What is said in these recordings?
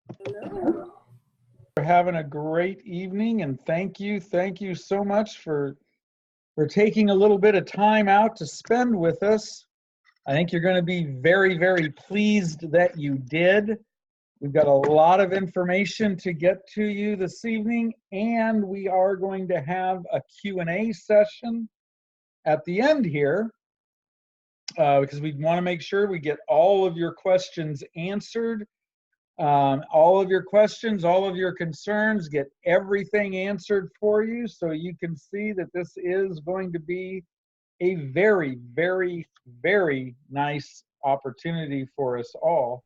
We're having a great evening, and thank you so much for taking a little bit of time out to spend with us. I think you're going to be very, very pleased that you did. We've got a lot of information to get to you this evening, and we are going to have a Q&A session at the end here because we want to make sure we get all of your questions answered. All of your questions, all of your concerns, get everything answered for you so you can see that this is going to be a very, very, very nice opportunity for us all.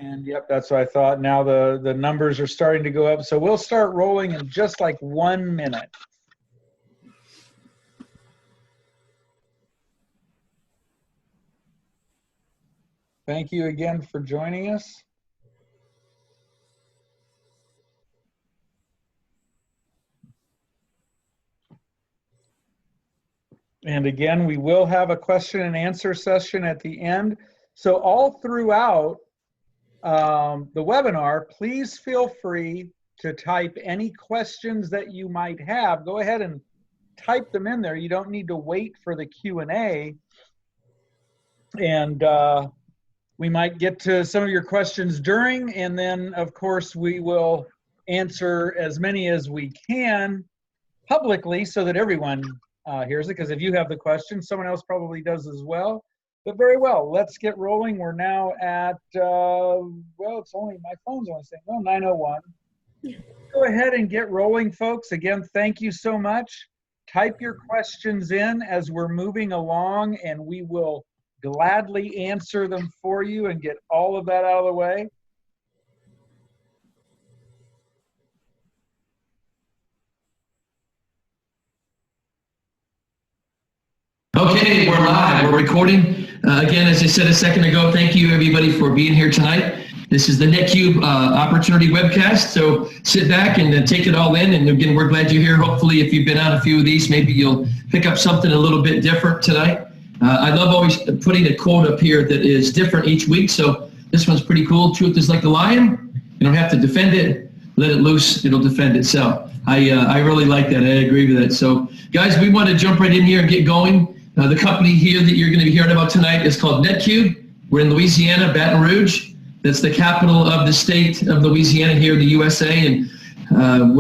And yep, that's what I thought. Now the numbers are starting to go up. So we'll start rolling in just like 1 minute. Thank you again for joining us. And again, we will have a question and answer session at the end. So all throughout the webinar, please feel free to type any questions that you might have. Go ahead and type them in there. You don't need to wait for the Q&A. And we might get to some of your questions during, and then of course we will answer as many as we can publicly so that everyone hears it, because if you have the question, someone else probably does as well. But very well, let's get rolling. We're now at, well, it's only, my phone's only saying, well, 9:01. Go ahead and get rolling, folks. Again, thank you so much. Type your questions in as we're moving along, and we will gladly answer them for you and get all of that out of the way. Okay, we're live, we're recording. Again, as I said a second ago, thank you everybody for being here tonight. This is the NetQube Opportunity Webcast, so sit back and take it all in. And again, we're glad you're here. Hopefully, if you've been on a few of these, maybe you'll pick up something a little bit different tonight. I love always putting a quote up here that is different each week, so this one's pretty cool. Truth is like a lion. You don't have to defend it. Let it loose, it'll defend itself. I really like that. I agree with that. So, guys, we want to jump right in here and get going. The company here that you're going to be hearing about tonight is called NetQube. We're in Louisiana, Baton Rouge. That's the capital of the state of Louisiana here in the USA, and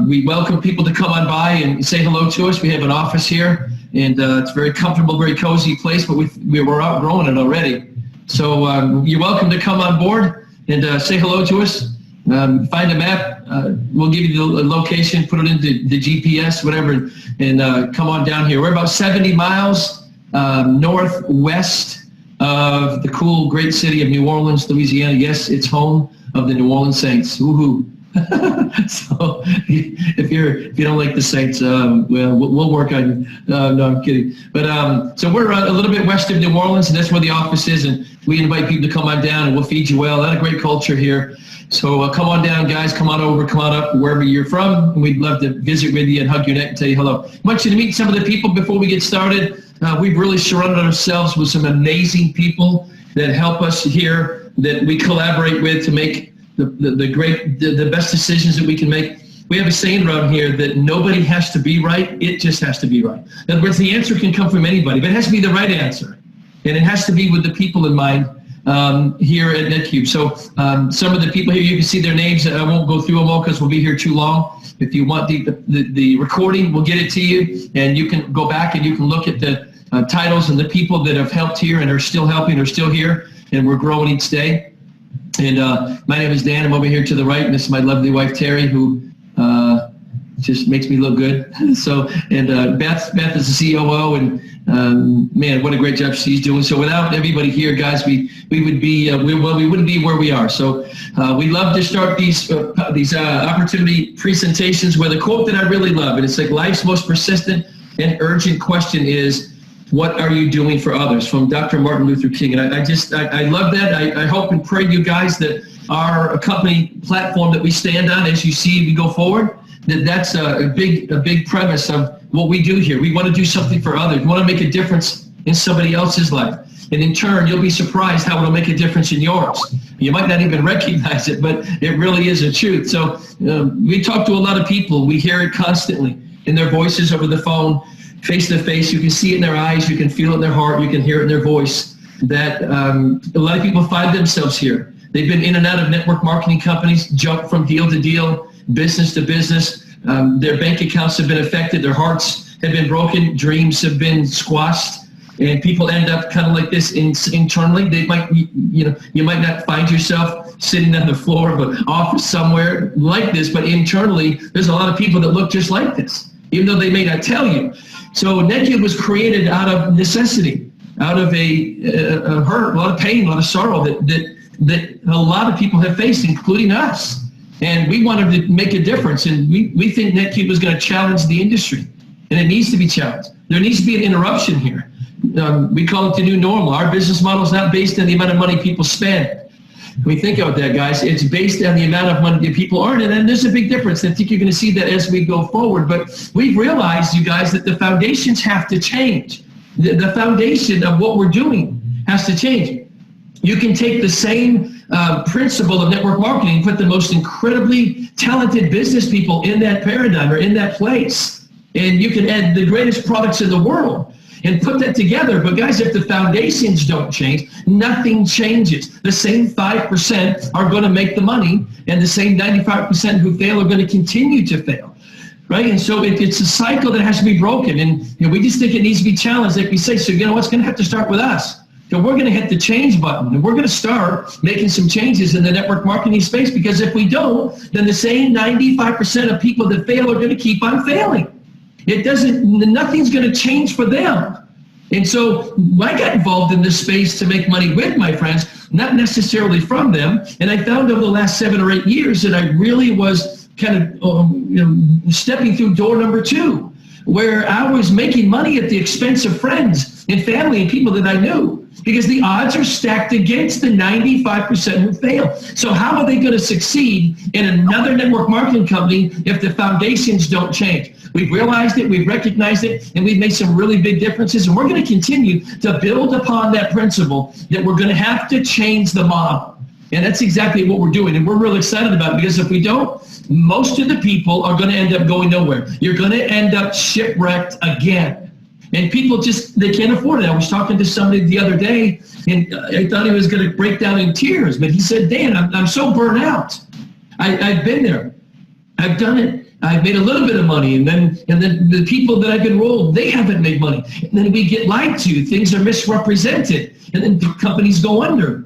we welcome people to come on by and say hello to us. We have an office here, and it's a very comfortable, very cozy place, but we're outgrowing it already. So you're welcome to come on board and say hello to us. Find a map. We'll give you the location, put it into the GPS, whatever, and come on down here. We're about 70 miles northwest of the cool, great city of New Orleans, Louisiana. Yes, it's home of the New Orleans Saints. Woohoo! So if you don't like the Saints, well, we'll work on you. No, I'm kidding. But so we're a little bit west of New Orleans, and that's where the office is. And we invite people to come on down, and we'll feed you well. A lot of great culture here. So come on down, guys. Come on over. Come on up, wherever you're from. We'd love to visit with you and hug your neck and tell you hello. I want you to meet some of the people before we get started. We've really surrounded ourselves with some amazing people that help us here, that we collaborate with to make the best decisions that we can make. We have a saying around here that nobody has to be right, it just has to be right. In other words, the answer can come from anybody, but it has to be the right answer. And it has to be with the people in mind here at NetQube. So some of the people here, you can see their names. I won't go through them all because we'll be here too long. If you want the recording, we'll get it to you, and you can go back and you can look at the titles and the people that have helped here and are still helping, are still here, and we're growing each day. And my name is Dan. I'm over here to the right, and this is my lovely wife, Terry, who just makes me look good. So, and Beth is the COO, and man, what a great job she's doing. So without everybody here, guys, we wouldn't be where we are. So we love to start these opportunity presentations with a quote that I really love, and it's like, life's most persistent and urgent question is, what are you doing for others? From Dr. Martin Luther King. And I love that. I hope and pray, you guys, that our company platform that we stand on, as you see we go forward, that's a big premise of what we do here. We want to do something for others. We want to make a difference in somebody else's life. And in turn, you'll be surprised how it'll make a difference in yours. You might not even recognize it, but it really is a truth. So we talk to a lot of people. We hear it constantly in their voices over the phone, face to face. You can see it in their eyes. You can feel it in their heart. You can hear it in their voice that a lot of people find themselves here. They've been in and out of network marketing companies, jumped from deal to deal, business to business. Their bank accounts have been affected. Their hearts have been broken. Dreams have been squashed. And people end up kind of like this internally. They might, you might not find yourself sitting on the floor of an office somewhere like this, but internally, there's a lot of people that look just like this, even though they may not tell you. So NetQube was created out of necessity, out of a hurt, a lot of pain, a lot of sorrow that a lot of people have faced, including us. And we wanted to make a difference. And we think NetQube was going to challenge the industry. And it needs to be challenged. There needs to be an interruption here. We call it the new normal. Our business model is not based on the amount of money people spend. We think about that, guys. It's based on the amount of money that people earn, and then there's a big difference. I think you're going to see that as we go forward. But we've realized, you guys, that the foundations have to change. The foundation of what we're doing has to change. You can take the same principle of network marketing and put the most incredibly talented business people in that paradigm or in that place, and you can add the greatest products in the world and put that together. But guys, if the foundations don't change, nothing changes. The same 5% are going to make the money, and the same 95% who fail are going to continue to fail, right? And so it's a cycle that has to be broken, and we just think it needs to be challenged, like we say. So what's going to have to start with us. So we're going to hit the change button, and we're going to start making some changes in the network marketing space, because if we don't, then the same 95% of people that fail are going to keep on failing. Nothing's going to change for them. And so I got involved in this space to make money with my friends, not necessarily from them. And I found over the last 7 or 8 years that I really was kind of stepping through door number 2, where I was making money at the expense of friends and family and people that I knew, because the odds are stacked against the 95% who fail. So how are they going to succeed in another network marketing company if the foundations don't change? We've realized it, we've recognized it, and we've made some really big differences, and we're going to continue to build upon that principle that we're going to have to change the model. And that's exactly what we're doing, and we're really excited about it, because if we don't, most of the people are going to end up going nowhere. You're going to end up shipwrecked again. And people they can't afford it. I was talking to somebody the other day, and I thought he was going to break down in tears, but he said, Dan, I'm so burnt out. I've been there. I've done it. I've made a little bit of money, and then the people that I've enrolled, they haven't made money. And then we get lied to. Things are misrepresented, and then companies go under.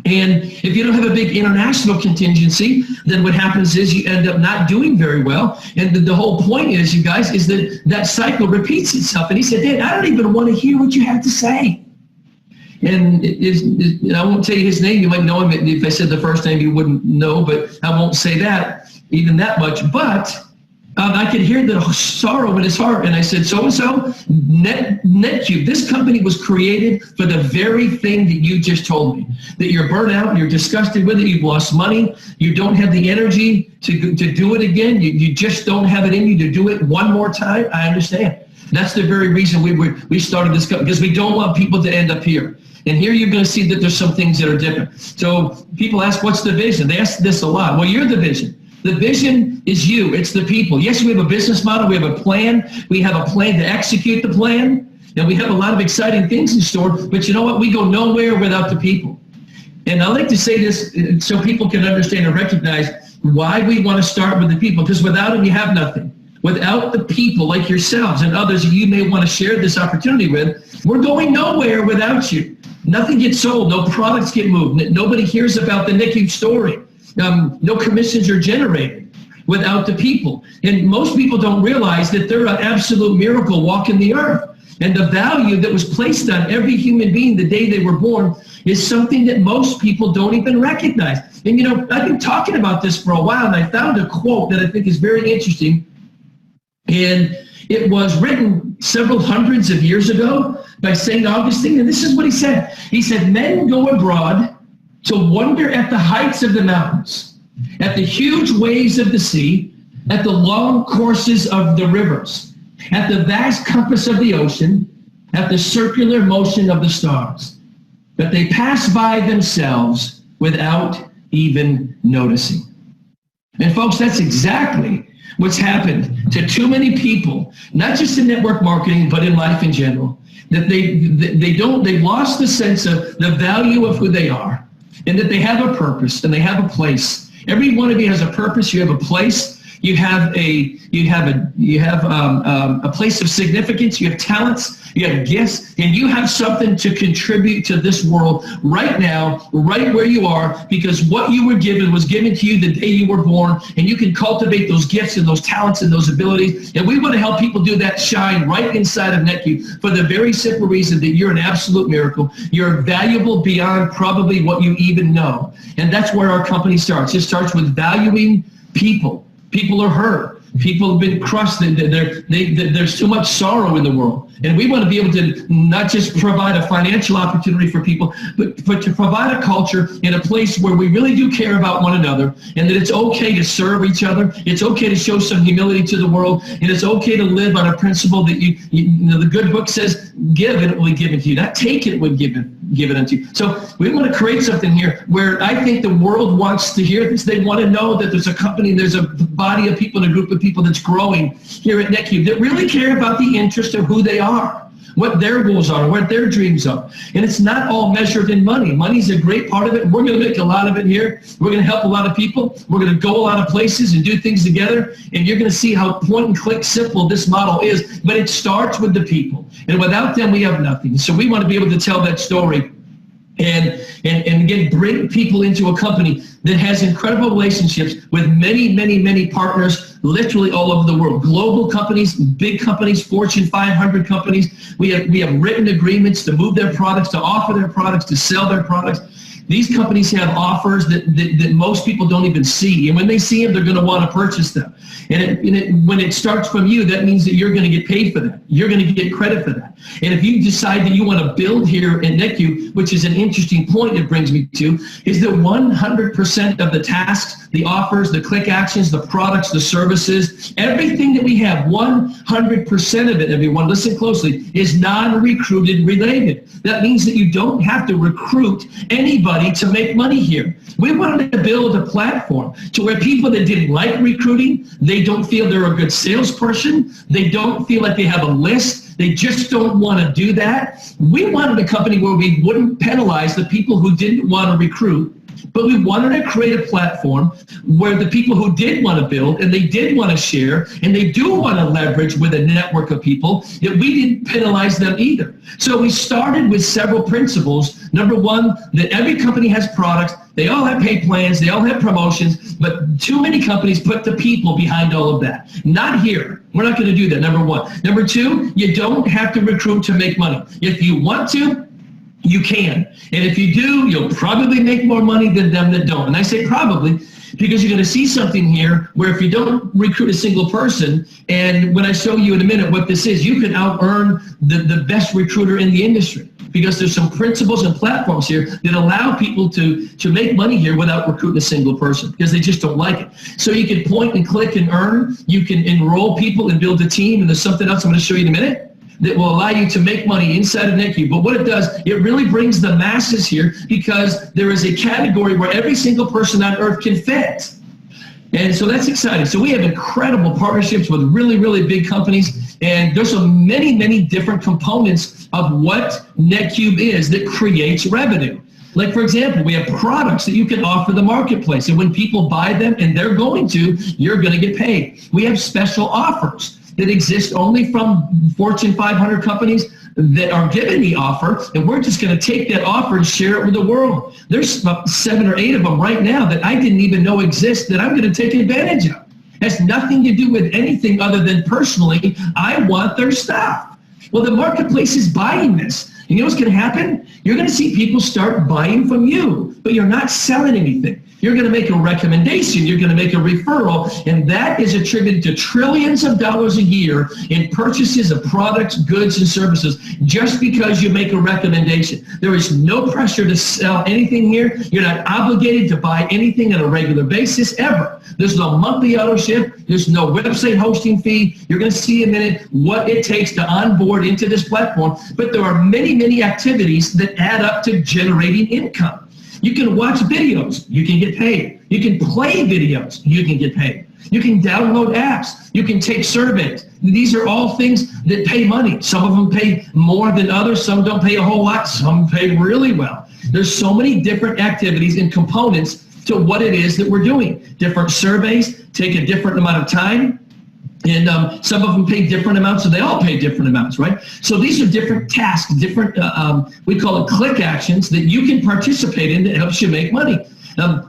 And if you don't have a big international contingency, then what happens is you end up not doing very well. And the whole point is, you guys, is that cycle repeats itself. And he said, Dan, I don't even want to hear what you have to say. And I won't tell you his name. You might know him. If I said the first name, you wouldn't know, but I won't say that even that much. But I could hear the sorrow in his heart. And I said, so-and-so, NetQube, this company was created for the very thing that you just told me, that you're burnt out, you're disgusted with it, you've lost money, you don't have the energy to do it again, you just don't have it in you to do it one more time. I understand. That's the very reason we started this company, because we don't want people to end up here. And here you're going to see that there's some things that are different. So people ask, what's the vision? They ask this a lot. Well, you're the vision. The vision is you. It's the people. Yes, we have a business model. We have a plan. We have a plan to execute the plan. And we have a lot of exciting things in store. But you know what? We go nowhere without the people. And I like to say this so people can understand and recognize why we want to start with the people. Because without them, you have nothing. Without the people like yourselves and others you may want to share this opportunity with, we're going nowhere without you. Nothing gets sold. No products get moved. Nobody hears about the NetQube story. No commissions are generated without the people. And most people don't realize that they're an absolute miracle walking the earth. And the value that was placed on every human being the day they were born is something that most people don't even recognize. And I've been talking about this for a while, and I found a quote that I think is very interesting. And it was written several hundreds of years ago by St. Augustine. And this is what he said. He said, men go abroad to wonder at the heights of the mountains, at the huge waves of the sea, at the long courses of the rivers, at the vast compass of the ocean, at the circular motion of the stars. that they pass by themselves without even noticing. And folks, that's exactly what's happened to too many people, not just in network marketing, but in life in general, that they've lost the sense of the value of who they are, and that they have a purpose and they have a place. Every one of you has a purpose. You have a place. You have a place of significance. You have talents. You have gifts, and you have something to contribute to this world right now, right where you are, because what you were given was given to you the day you were born, and you can cultivate those gifts and those talents and those abilities. And we want to help people do that shine right inside of NetQube for the very simple reason that you're an absolute miracle. You're valuable beyond probably what you even know. And that's where our company starts. It starts with valuing people. People are hurt. People have been crushed. There's too much sorrow in the world. And we want to be able to not just provide a financial opportunity for people, but to provide a culture in a place where we really do care about one another, and that it's okay to serve each other. It's okay to show some humility to the world, and it's okay to live on a principle that you know, the good book says, give and it will be given to you. Not take it, it will be given unto you. So we want to create something here where I think the world wants to hear this. They want to know that there's a company, there's a body of people, and a group of people that's growing here at NetQube that really care about the interest of who they are, what their goals are, what their dreams are. And it's not all measured in money. Money's a great part of it. We're going to make a lot of it here. We're going to help a lot of people. We're going to go a lot of places and do things together. And you're going to see how point and click simple this model is. But it starts with the people. And without them, we have nothing. So we want to be able to tell that story and again, bring people into a company that has incredible relationships with many partners literally all over the world. Global companies, big companies, Fortune 500 companies. We have written agreements to move their products, to offer their products, to sell their products. These companies have offers that most people don't even see. And when they see them, they're going to want to purchase them. And when it starts from you, that means that you're going to get paid for that. You're going to get credit for that. And if you decide that you want to build here at NetQube, which is an interesting point it brings me to, is that 100% of the tasks, the offers, the click actions, the products, the services, everything that we have, 100% of it, everyone, listen closely, is non-recruited related. That means that you don't have to recruit anybody to make money here. We wanted to build a platform to where people that didn't like recruiting, they don't feel they're a good salesperson, they don't feel like they have a list, they just don't want to do that. We wanted a company where we wouldn't penalize the people who didn't want to recruit, but we wanted to create a platform where the people who did want to build and they did want to share and they do want to leverage with a network of people, that we didn't penalize them either. So we started with several principles. Number one, that every company has products. They all have pay plans. They all have promotions. But too many companies put the people behind all of that. Not here. We're not going to do that, number one. Number two, you don't have to recruit to make money. If you want to, you can. And if you do, you'll probably make more money than them that don't. And I say probably because you're going to see something here where if you don't recruit a single person, and when I show you in a minute what this is, you can out-earn the best recruiter in the industry, because there's some principles and platforms here that allow people to make money here without recruiting a single person, because they just don't like it. So you can point and click and earn. You can enroll people and build a team. And there's something else I'm going to show you in a minute that will allow you to make money inside of NetQube. But what it does, it really brings the masses here, because there is a category where every single person on earth can fit. And so that's exciting. So we have incredible partnerships with really big companies, and there's so many different components of what NetQube is that creates revenue. Like, for example, we have products that you can offer the marketplace, and when people buy them, and they're going to, you're going to get paid. We have special offers that exist only from Fortune 500 companies that are giving the offer, and we're just going to take that offer and share it with the world. There's about 7 or 8 of them right now that I didn't even know exist that I'm going to take advantage of. It has nothing to do with anything other than personally, I want their stuff. Well, the marketplace is buying this. And you know what's going to happen? You're going to see people start buying from you, but you're not selling anything. You're going to make a recommendation. You're going to make a referral, and that is attributed to trillions of dollars a year in purchases of products, goods, and services just because you make a recommendation. There is no pressure to sell anything here. You're not obligated to buy anything on a regular basis ever. There's no monthly auto ship. There's no website hosting fee. You're going to see in a minute what it takes to onboard into this platform, but there are many, many activities that add up to generating income. You can watch videos, you can get paid. You can play videos, you can get paid. You can download apps, you can take surveys. These are all things that pay money. Some of them pay more than others, some don't pay a whole lot, some pay really well. There's so many different activities and components to what it is that we're doing. Different surveys take a different amount of time. And some of them pay different amounts, so they all pay different amounts, right? So these are different tasks, different, we call it click actions that you can participate in that helps you make money.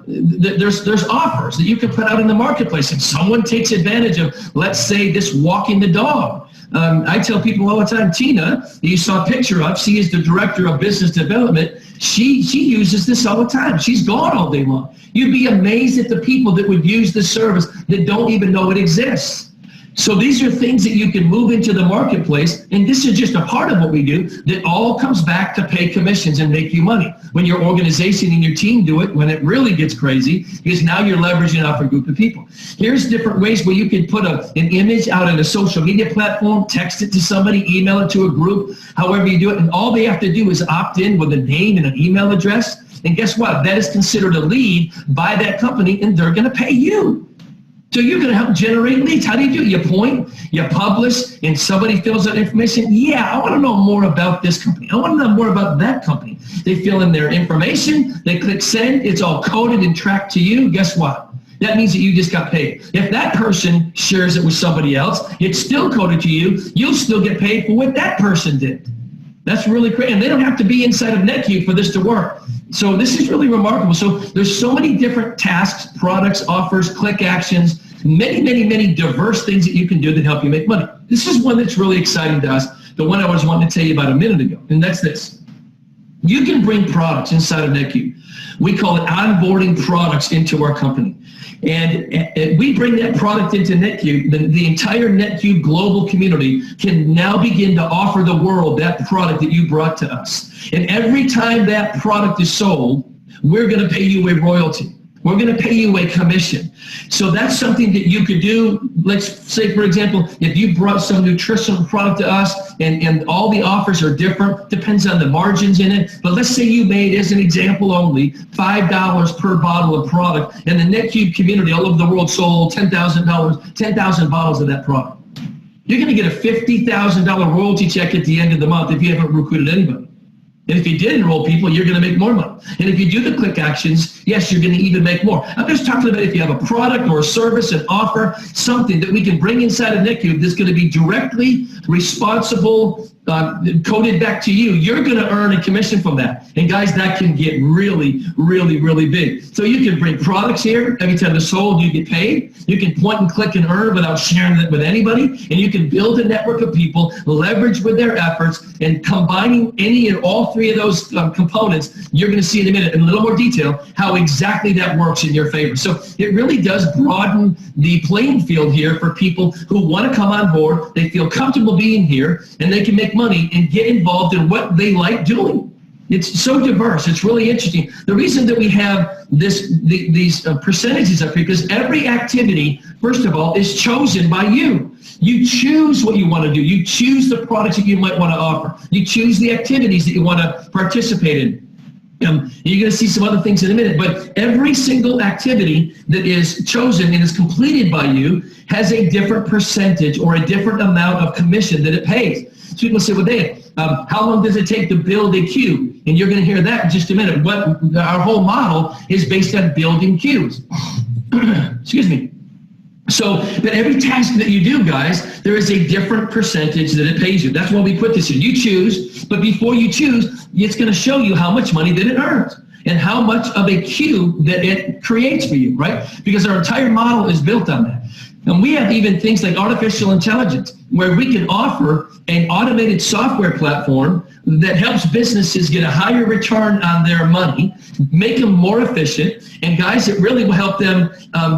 There's offers that you can put out in the marketplace. If someone takes advantage of, let's say, this walking the dog. I tell people all the time, Tina, you saw a picture of, she is the director of business development. She uses this all the time. She's gone all day long. You'd be amazed at the people that would use this service that don't even know it exists. So these are things that you can move into the marketplace, and this is just a part of what we do that all comes back to pay commissions and make you money. When your organization and your team do it, when it really gets crazy, because now you're leveraging off a group of people. Here's different ways where you can put an image out on a social media platform, text it to somebody, email it to a group, however you do it, and all they have to do is opt in with a name and an email address, and guess what? That is considered a lead by that company, and they're going to pay you. So you're going to help generate leads. How do you do it? You point, you publish, and somebody fills out information. Yeah, I want to know more about this company. I want to know more about that company. They fill in their information. They click send. It's all coded and tracked to you. Guess what? That means that you just got paid. If that person shares it with somebody else, it's still coded to you. You'll still get paid for what that person did. That's really great. And they don't have to be inside of NetQube for this to work. So this is really remarkable. So there's so many different tasks, products, offers, click actions, many, many, many diverse things that you can do that help you make money. This is one that's really exciting to us, the one I was wanting to tell you about a minute ago, and that's this. You can bring products inside of NetQube. We call it onboarding products into our company. And we bring that product into NetQube. The entire NetQube global community can now begin to offer the world that product that you brought to us. And every time that product is sold, we're going to pay you a royalty. We're going to pay you a commission. So that's something that you could do. Let's say, for example, if you brought some nutritional product to us and all the offers are different, depends on the margins in it. But let's say you made, as an example only, $5 per bottle of product, and the NetQube community all over the world sold $10,000, 10,000 bottles of that product. You're going to get a $50,000 royalty check at the end of the month if you haven't recruited anybody. And if you did enroll people, you're going to make more money. And if you do the click actions, yes, you're going to even make more. I'm just talking about if you have a product or a service, an offer, something that we can bring inside of NetQube that's going to be directly responsible, coded back to you. You're going to earn a commission from that. And guys, that can get really, really, really big. So you can bring products here. Every time they're sold, you get paid. You can point and click and earn without sharing it with anybody. And you can build a network of people, leverage with their efforts, and combining any and all three of those components, you're going to see in a minute in a little more detail how exactly that works in your favor. So it really does broaden the playing field here for people who want to come on board. They feel comfortable being here, and they can make money and get involved in what they like doing. It's so diverse. It's really interesting. The reason that we have these percentages up here, because every activity, first of all, is chosen by you. You choose what you want to do. You choose the products that you might want to offer. You choose the activities that you want to participate in. You're going to see some other things in a minute, but every single activity that is chosen and is completed by you has a different percentage or a different amount of commission that it pays. So people say, well, Dave, how long does it take to build a queue? And you're going to hear that in just a minute. Our whole model is based on building queues. Excuse me. So, but every task that you do, guys, there is a different percentage that it pays you. That's why we put this in. You choose, but before you choose, it's going to show you how much money that it earns and how much of a queue that it creates for you, right? Because our entire model is built on that. And we have even things like artificial intelligence, where we can offer an automated software platform that helps businesses get a higher return on their money, make them more efficient, and guys, it really will help them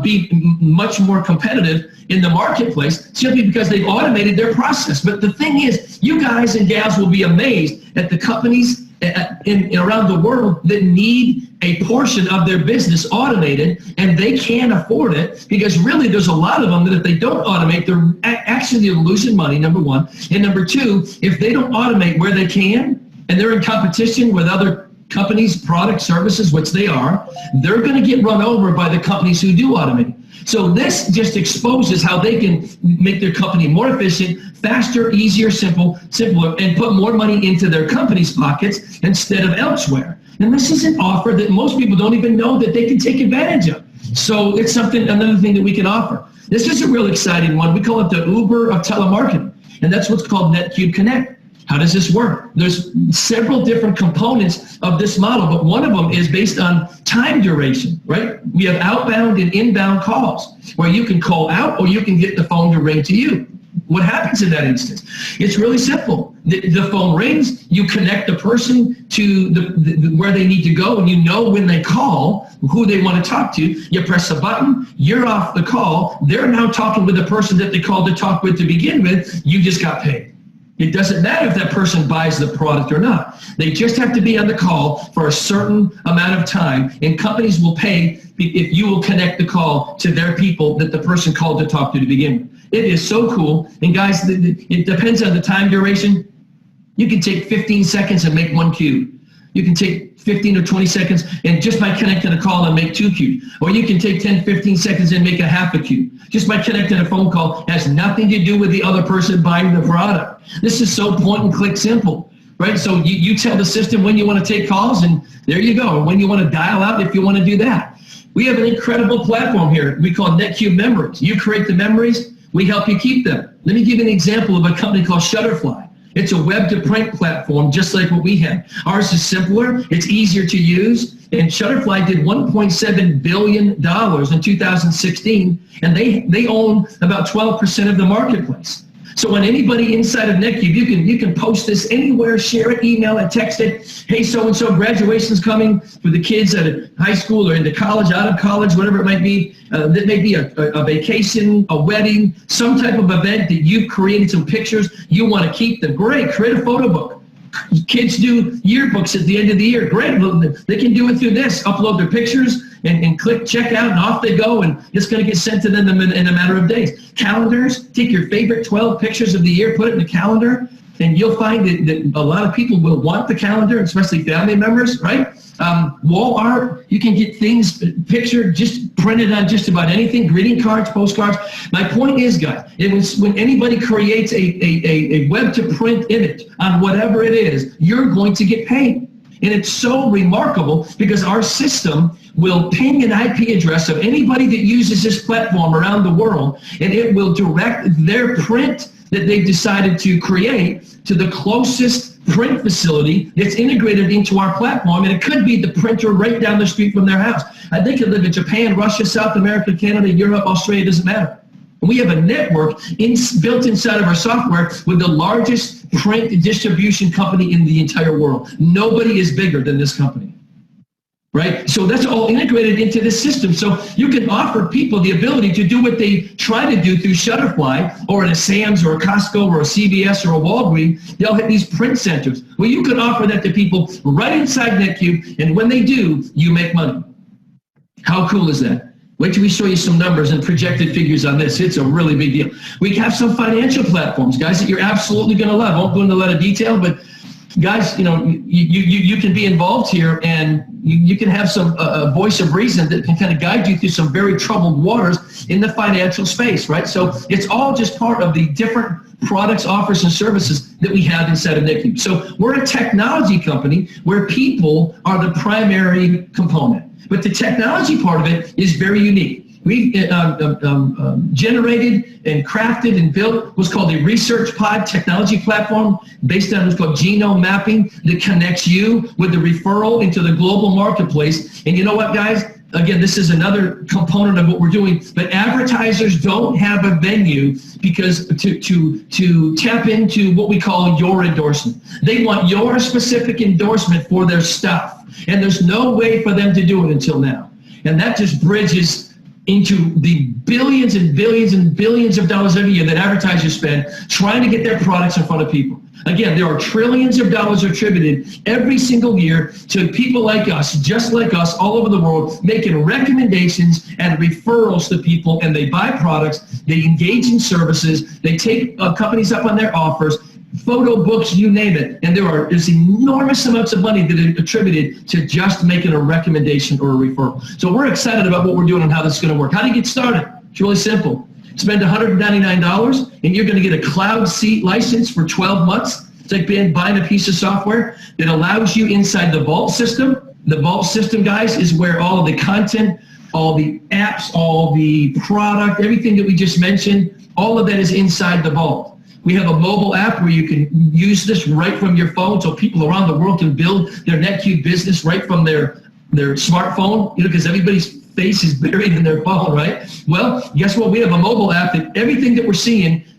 be much more competitive in the marketplace, simply because they've automated their process. But the thing is, you guys and gals will be amazed at the companies around the world that need a portion of their business automated, and they can't afford it, because really there's a lot of them that if they don't automate, they're actually losing money, number one. And number two, if they don't automate where they can, and they're in competition with other companies, products, services, which they are, they're going to get run over by the companies who do automate. So this just exposes how they can make their company more efficient, faster, easier, simpler, and put more money into their company's pockets instead of elsewhere. And this is an offer that most people don't even know that they can take advantage of. So it's another thing that we can offer. This is a real exciting one. We call it the Uber of telemarketing, and that's what's called NetQube Connect. How does this work? There's several different components of this model, but one of them is based on time duration, right? We have outbound and inbound calls where you can call out or you can get the phone to ring to you. What happens in that instance? It's really simple. The phone rings, you connect the person to where they need to go, and you know when they call who they want to talk to. You press a button, you're off the call. They're now talking with the person that they called to talk with to begin with. You just got paid. It doesn't matter if that person buys the product or not. They just have to be on the call for a certain amount of time, and companies will pay if you will connect the call to their people that the person called to talk to begin with. It is so cool. And guys, it depends on the time duration. You can take 15 seconds and make one queue. You can take 15 or 20 seconds and just by connecting a call and make 2 queues. Or you can take 10, 15 seconds and make a half a queue. Just by connecting a phone call. It has nothing to do with the other person buying the product. This is so point and click simple, right? So you tell the system when you want to take calls, and there you go. Or when you want to dial out if you want to do that. We have an incredible platform here. We call NetQube Memories. You create the memories, we help you keep them. Let me give you an example of a company called Shutterfly. It's a web-to-print platform just like what we have. Ours is simpler, it's easier to use, and Shutterfly did $1.7 billion in 2016, and they own about 12% of the marketplace. So when anybody inside of NetQube, you can post this anywhere, share it, email it, text it. Hey, so-and-so, graduation's coming for the kids at high school or into college, out of college, whatever it might be. That may be a vacation, a wedding, some type of event that you've created some pictures. You want to keep them. Great, create a photo book. Kids do yearbooks at the end of the year. Great, they can do it through this. Upload their pictures and click checkout, and off they go, and it's going to get sent to them in a matter of days. Calendars, take your favorite 12 pictures of the year, put it in the calendar, and you'll find that a lot of people will want the calendar, especially family members, right? Wall art, you can get things pictured, just printed on just about anything, greeting cards, postcards. My point is, guys, when anybody creates a web-to-print image on whatever it is, you're going to get paid. And it's so remarkable because our system will ping an IP address of anybody that uses this platform around the world, and it will direct their print that they've decided to create to the closest print facility that's integrated into our platform, and it could be the printer right down the street from their house. They could live in Japan, Russia, South America, Canada, Europe, Australia, doesn't matter. And we have a network built inside of our software with the largest print distribution company in the entire world. Nobody is bigger than this company. Right? So that's all integrated into this system. So you can offer people the ability to do what they try to do through Shutterfly or in a Sam's or a Costco or a CVS or a Walgreens. They'll hit these print centers. Well, you can offer that to people right inside NetQube, and when they do, you make money. How cool is that? Wait till we show you some numbers and projected figures on this. It's a really big deal. We have some financial platforms, guys, that you're absolutely going to love. I won't go into a lot of detail, but guys, you know, you can be involved here, and you can have some voice of reason that can kind of guide you through some very troubled waters in the financial space, right? So it's all just part of the different products, offers, and services that we have inside of NetQube. So we're a technology company where people are the primary component. But the technology part of it is very unique. We've generated and crafted and built what's called a research pod technology platform based on what's called genome mapping that connects you with the referral into the global marketplace. And you know what, guys? again, this is another component of what we're doing, but advertisers don't have a venue because to tap into what we call your endorsement. They want your specific endorsement for their stuff, and there's no way for them to do it until now. And that just bridges into the billions and billions and billions of dollars every year that advertisers spend trying to get their products in front of people. Again, there are trillions of dollars attributed every single year to people like us, just like us, all over the world, making recommendations and referrals to people, and they buy products, they engage in services, they take companies up on their offers, photo books, you name it, and there's enormous amounts of money that are attributed to just making a recommendation or a referral. So we're excited about what we're doing and how this is going to work. How do you get started? It's really simple. Spend $199 and you're going to get a cloud seat license for 12 months. It's like buying a piece of software that allows you inside the Vault system. The Vault system, guys, is where all of the content, all the apps, all the product, everything that we just mentioned, all of that is inside the Vault. We have a mobile app where you can use this right from your phone, so people around the world can build their NetQube business right from their smartphone, because everybody's face is buried in their phone, right? Well, guess what? We have a mobile app that everything that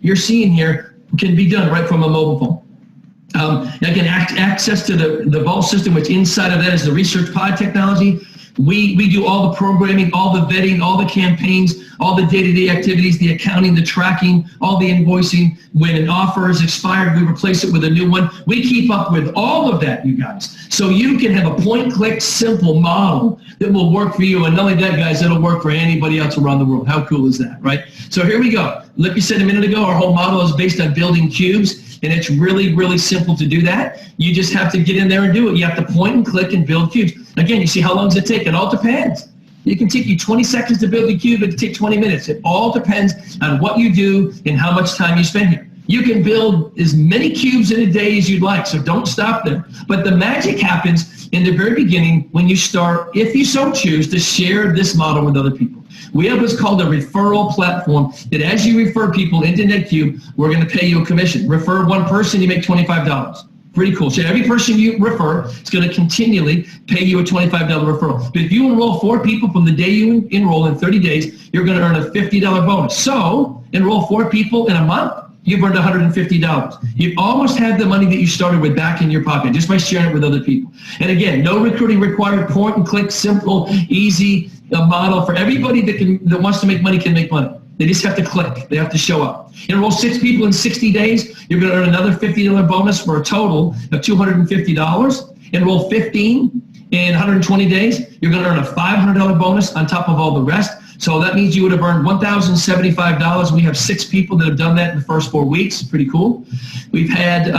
you're seeing here can be done right from a mobile phone. Again, access to the Vault system, which inside of that is the Research Pod technology. We do all the programming, all the vetting, all the campaigns, all the day-to-day activities, the accounting, the tracking, all the invoicing. When an offer is expired, we replace it with a new one. We keep up with all of that, you guys. So you can have a point-click, simple model that will work for you. And not only that, guys, it'll work for anybody else around the world. How cool is that, right? So here we go. Like we said a minute ago, our whole model is based on building cubes. And it's really, really simple to do that. You just have to get in there and do it. You have to point and click and build cubes. Again, you see how long does it take? It all depends. It can take you 20 seconds to build a cube. It can take 20 minutes. It all depends on what you do and how much time you spend here. You can build as many cubes in a day as you'd like, so don't stop there. But the magic happens in the very beginning when you start, if you so choose, to share this model with other people. We have what's called a referral platform that as you refer people into NetQube, we're going to pay you a commission. Refer one person, you make $25. Pretty cool. So every person you refer is going to continually pay you a $25 referral. But if you enroll 4 people from the day you enroll in 30 days, you're going to earn a $50 bonus. So enroll 4 people in a month, you've earned $150. You almost have the money that you started with back in your pocket just by sharing it with other people. And again, no recruiting required, point and click, simple, easy model for everybody that wants to make money can make money. They just have to click. They have to show up. Enroll 6 people in 60 days. You're going to earn another $50 bonus for a total of $250. Enroll 15 in 120 days. You're going to earn a $500 bonus on top of all the rest. So that means you would have earned $1,075. We have 6 people that have done that in the first 4 weeks. Pretty cool. We've had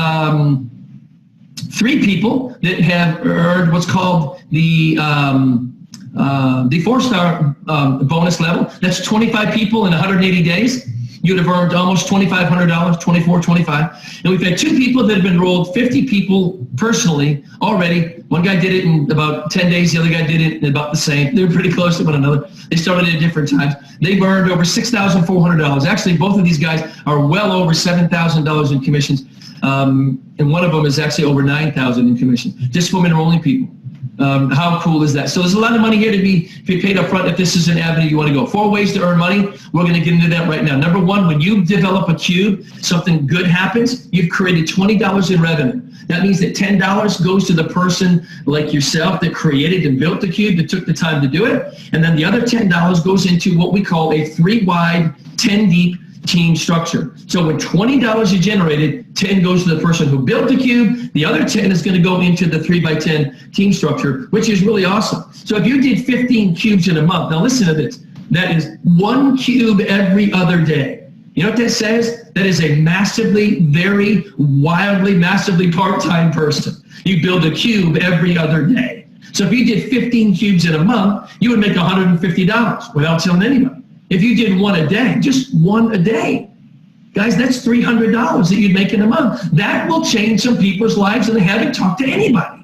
3 people that have earned what's called the 4-star bonus level. That's 25 people in 180 days. You'd have earned almost $2,500, $24.25. And we've had 2 people that have enrolled 50 people personally already. One guy did it in about 10 days. The other guy did it in about the same. They were pretty close to one another. They started at different times. They've earned over $6,400. Actually, both of these guys are well over $7,000 in commissions. And one of them is actually over $9,000 in commission, just from enrolling people. How cool is that? So there's a lot of money here to be paid up front if this is an avenue you want to go. 4 ways to earn money. We're going to get into that right now. Number 1, when you develop a cube, something good happens. You've created $20 in revenue. That means that $10 goes to the person like yourself that created and built the cube, that took the time to do it. And then the other $10 goes into what we call a 3-wide, 10-deep team structure. So when $20 is generated, 10 goes to the person who built the cube. The other 10 is going to go into the 3x10 team structure, which is really awesome. So if you did 15 cubes in a month, now listen to this, that is 1 cube every other day. You know what that says? That is a massively, very wildly, massively part-time person. You build a cube every other day. So if you did 15 cubes in a month, you would make $150 without telling anybody. If you did 1 a day, just 1 a day, guys, that's $300 that you'd make in a month. That will change some people's lives and they haven't talked to anybody,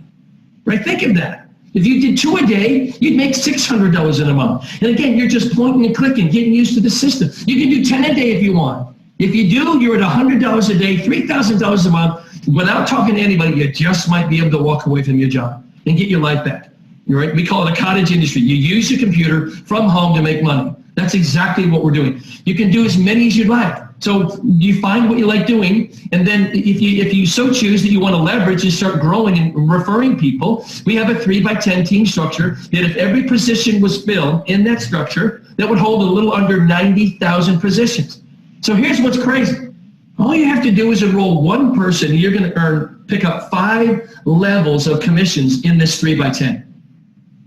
right? Think of that. If you did 2 a day, you'd make $600 in a month. And again, you're just pointing and clicking, getting used to the system. You can do 10 a day if you want. If you do, you're at $100 a day, $3,000 a month. Without talking to anybody, you just might be able to walk away from your job and get your life back. right? We call it a cottage industry. You use your computer from home to make money. That's exactly what we're doing. You can do as many as you'd like. So you find what you like doing, and then if you so choose that you want to leverage and start growing and referring people, we have a 3x10 team structure that if every position was filled in that structure, that would hold a little under 90,000 positions. So here's what's crazy. All you have to do is enroll one person, and you're going to pick up 5 levels of commissions in this 3x10.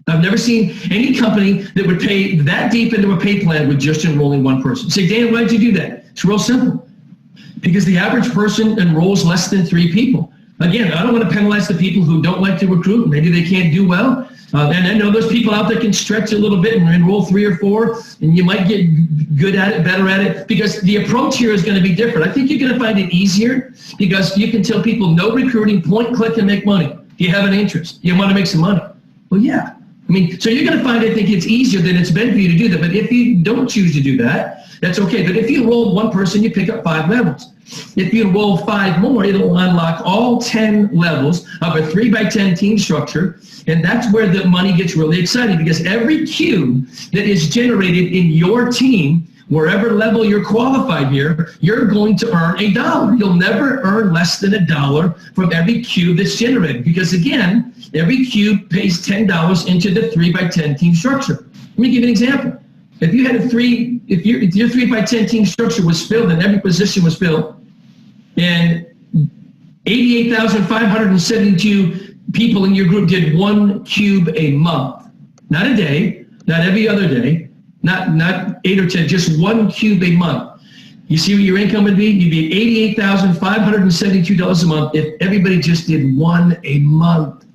I've never seen any company that would pay that deep into a pay plan with just enrolling one person. Say, Dan, why did you do that? It's real simple. Because the average person enrolls less than 3 people. Again, I don't want to penalize the people who don't like to recruit. Maybe they can't do well. And I know those people out there can stretch a little bit and enroll 3 or 4, and you might get good at it, better at it, because the approach here is going to be different. I think you're going to find it easier because you can tell people no recruiting, point, click, and make money. Do you have an interest? You want to make some money? Well, yeah. I mean, so you're going to find, I think, it's easier than it's been for you to do that. But if you don't choose to do that, that's okay. But if you enroll one person, you pick up 5 levels. If you enroll 5 more, it'll unlock all 10 levels of a 3x10 team structure. And that's where the money gets really exciting, because every cube that is generated in your team, wherever level you're qualified here, you're going to earn $1. You'll never earn less than $1 from every cube that's generated. Because again, every cube pays $10 into the 3x10 team structure. Let me give you an example. If you had if your 3x10 team structure was filled and every position was filled, and 88,572 people in your group did 1 cube a month, not a day, not every other day, not 8 or 10, just 1 cube a month. You see what your income would be? You'd be $88,572 a month if everybody just did 1 a month.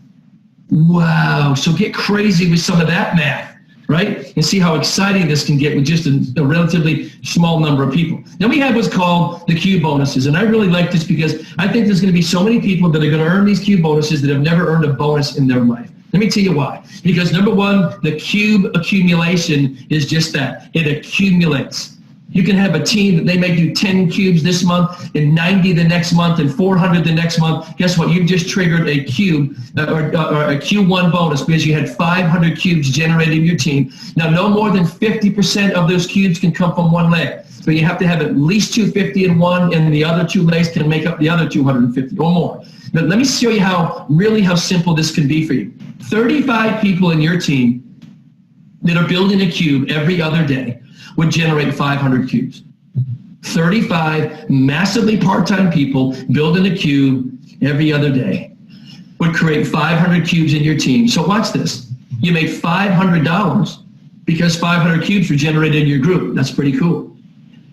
Wow. So get crazy with some of that math, right? And see how exciting this can get with just a relatively small number of people. Then we have what's called the cube bonuses. And I really like this because I think there's going to be so many people that are going to earn these cube bonuses that have never earned a bonus in their life. Let me tell you why. Because number one, the cube accumulation is just that. It accumulates. You can have a team that they may do 10 cubes this month and 90 the next month and 400 the next month. Guess what? You've just triggered a cube or a Q1 bonus because you had 500 cubes generated in your team. Now, no more than 50% of those cubes can come from one leg. So you have to have at least 250 in one, and the other 2 legs can make up the other 250 or more. But let me show you how simple this can be for you. 35 people in your team that are building a cube every other day would generate 500 cubes. 35 massively part-time people building a cube every other day would create 500 cubes in your team. So watch this. You made $500 because 500 cubes were generated in your group. That's pretty cool.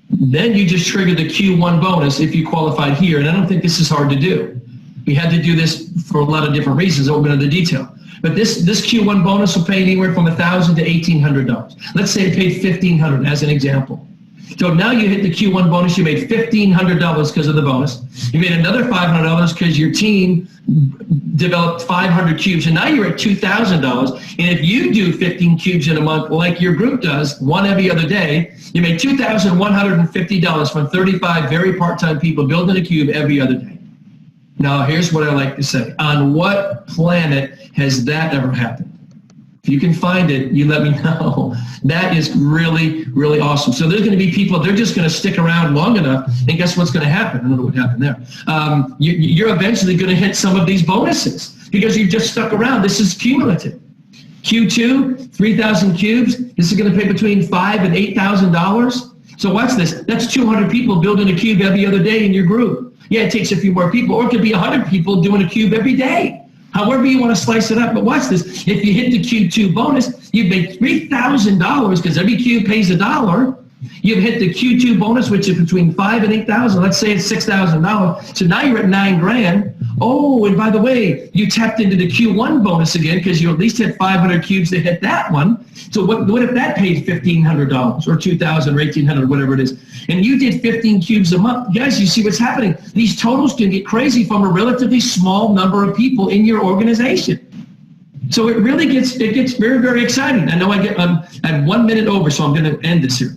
Then you just triggered the Q1 bonus if you qualified here, and I don't think this is hard to do. We had to do this for a lot of different reasons. I won't go into the detail. But this Q1 bonus will pay anywhere from $1,000 to $1,800. Let's say it paid $1,500 as an example. So now you hit the Q1 bonus, you made $1,500 because of the bonus. You made another $500 because your team developed 500 cubes, and now you're at $2,000. And if you do 15 cubes in a month like your group does, 1 every other day, you made $2,150 from 35 very part-time people building a cube every other day. Now, here's what I like to say. On what planet has that ever happened? If you can find it, you let me know. That is really, really awesome. So there's going to be people, they're just going to stick around long enough, and guess what's going to happen? I don't know what happened there. You're eventually going to hit some of these bonuses because you've just stuck around. This is cumulative. Q2, 3,000 cubes. This is going to pay between $5,000 and $8,000. So watch this. That's 200 people building a cube every other day in your group. Yeah, it takes a few more people, or it could be 100 people doing a cube every day. However you want to slice it up. But watch this. If you hit the Q2 bonus, you've made $3,000 because every cube pays $1. You've hit the Q2 bonus, which is between $5,000 and $8,000. Let's say it's $6,000. So now you're at $9,000. Oh, and by the way, you tapped into the Q1 bonus again because you at least had 500 cubes to hit that one. So what if that paid $1,500 or $2,000 or $1,800, whatever it is? And you did 15 cubes a month. Guys, you see what's happening. These totals can get crazy from a relatively small number of people in your organization. So it really gets very, very exciting. I know I'm at 1 minute over, so I'm going to end this here.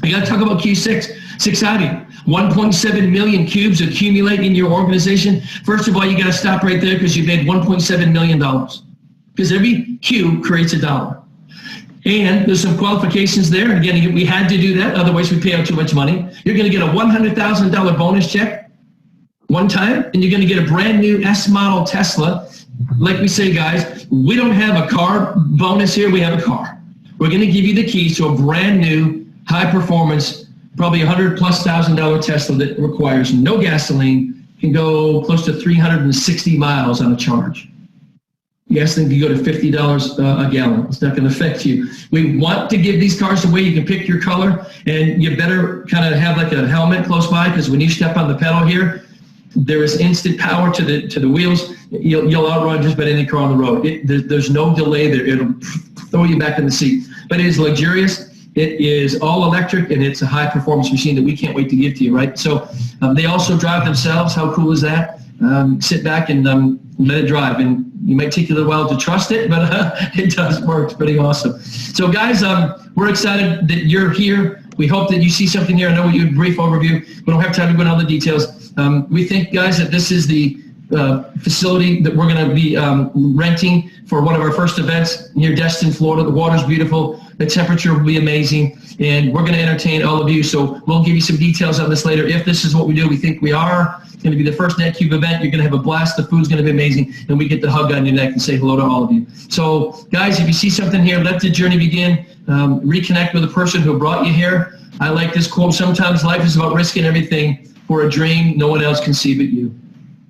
I got to talk about Q6. It's exciting. 1.7 million cubes accumulate in your organization. First of all, you got to stop right there because you made $1.7 million. because every Q creates $1. And there's some qualifications there. And again, we had to do that, otherwise we pay out too much money. You're going to get a $100,000 bonus check one time, and you're going to get a brand new S model Tesla. Like we say, guys, we don't have a car bonus here, we have a car. We're going to give you the keys to a brand new, high performance, probably $100,000+ Tesla that requires no gasoline, can go close to 360 miles on a charge. Gasoline can go to $50 a gallon. It's not going to affect you. We want to give these cars away. You can pick your color, and you better kind of have like a helmet close by, because when you step on the pedal here, there is instant power to the wheels. You'll outrun just about any car on the road. There's no delay there. It'll throw you back in the seat. But it is luxurious. It is all electric, and it's a high performance machine that we can't wait to give to you, right? So they also drive themselves. How cool is that? Sit back and let it drive. And you might take a little while to trust it, but it does work. It's pretty awesome. So guys, we're excited that you're here. We hope that you see something here. I know you had a brief overview. We don't have time to go into all the details. We think, guys, that this is the facility that we're going to be renting for one of our first events near Destin, Florida. The water's beautiful. The temperature will be amazing. And we're going to entertain all of you. So we'll give you some details on this later. If this is what we do, we think we are. It's going to be the first NetQube event. You're going to have a blast. The food's going to be amazing. And we get to hug on your neck and say hello to all of you. So, guys, if you see something here, let the journey begin. Reconnect with the person who brought you here. I like this quote: sometimes life is about risking everything for a dream no one else can see but you.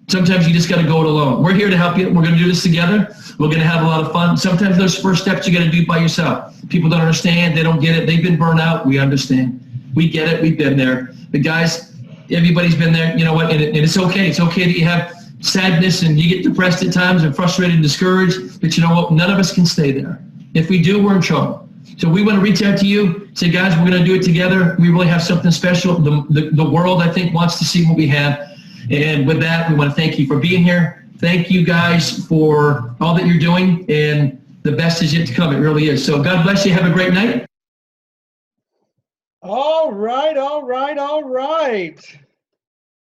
Sometimes you just got to go it alone. We're here to help you. We're going to do this together. We're going to have a lot of fun. Sometimes those first steps you got to do by yourself. People don't understand. They don't get it. They've been burned out. We understand. We get it. We've been there. But guys, everybody's been there. You know what? And it's okay. It's okay that you have sadness and you get depressed at times and frustrated and discouraged. But you know what? None of us can stay there. If we do, we're in trouble. So we want to reach out to you, say, guys, we're going to do it together. We really have something special. The world, I think, wants to see what we have. And with that, we want to thank you for being here. Thank you guys for all that you're doing, and the best is yet to come. It really is. So God bless you. Have a great night. All right, all right, all right.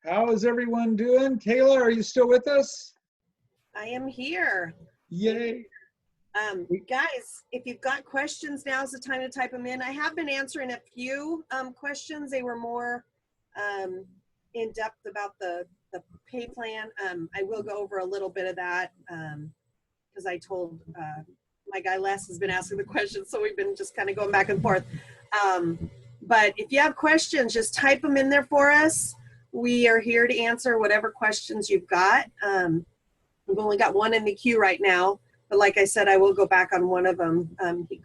How is everyone doing? Taylor, are you still with us? I am here. Yay. Guys, if you've got questions, now's the time to type them in. I have been answering a few questions. They were more in depth about the pay plan. I will go over a little bit of that because I told my guy Les has been asking the questions, so we've been just kind of going back and forth. But if you have questions, just type them in there for us. We are here to answer whatever questions you've got. We've only got one in the queue right now, but like I said, I will go back on one of them. He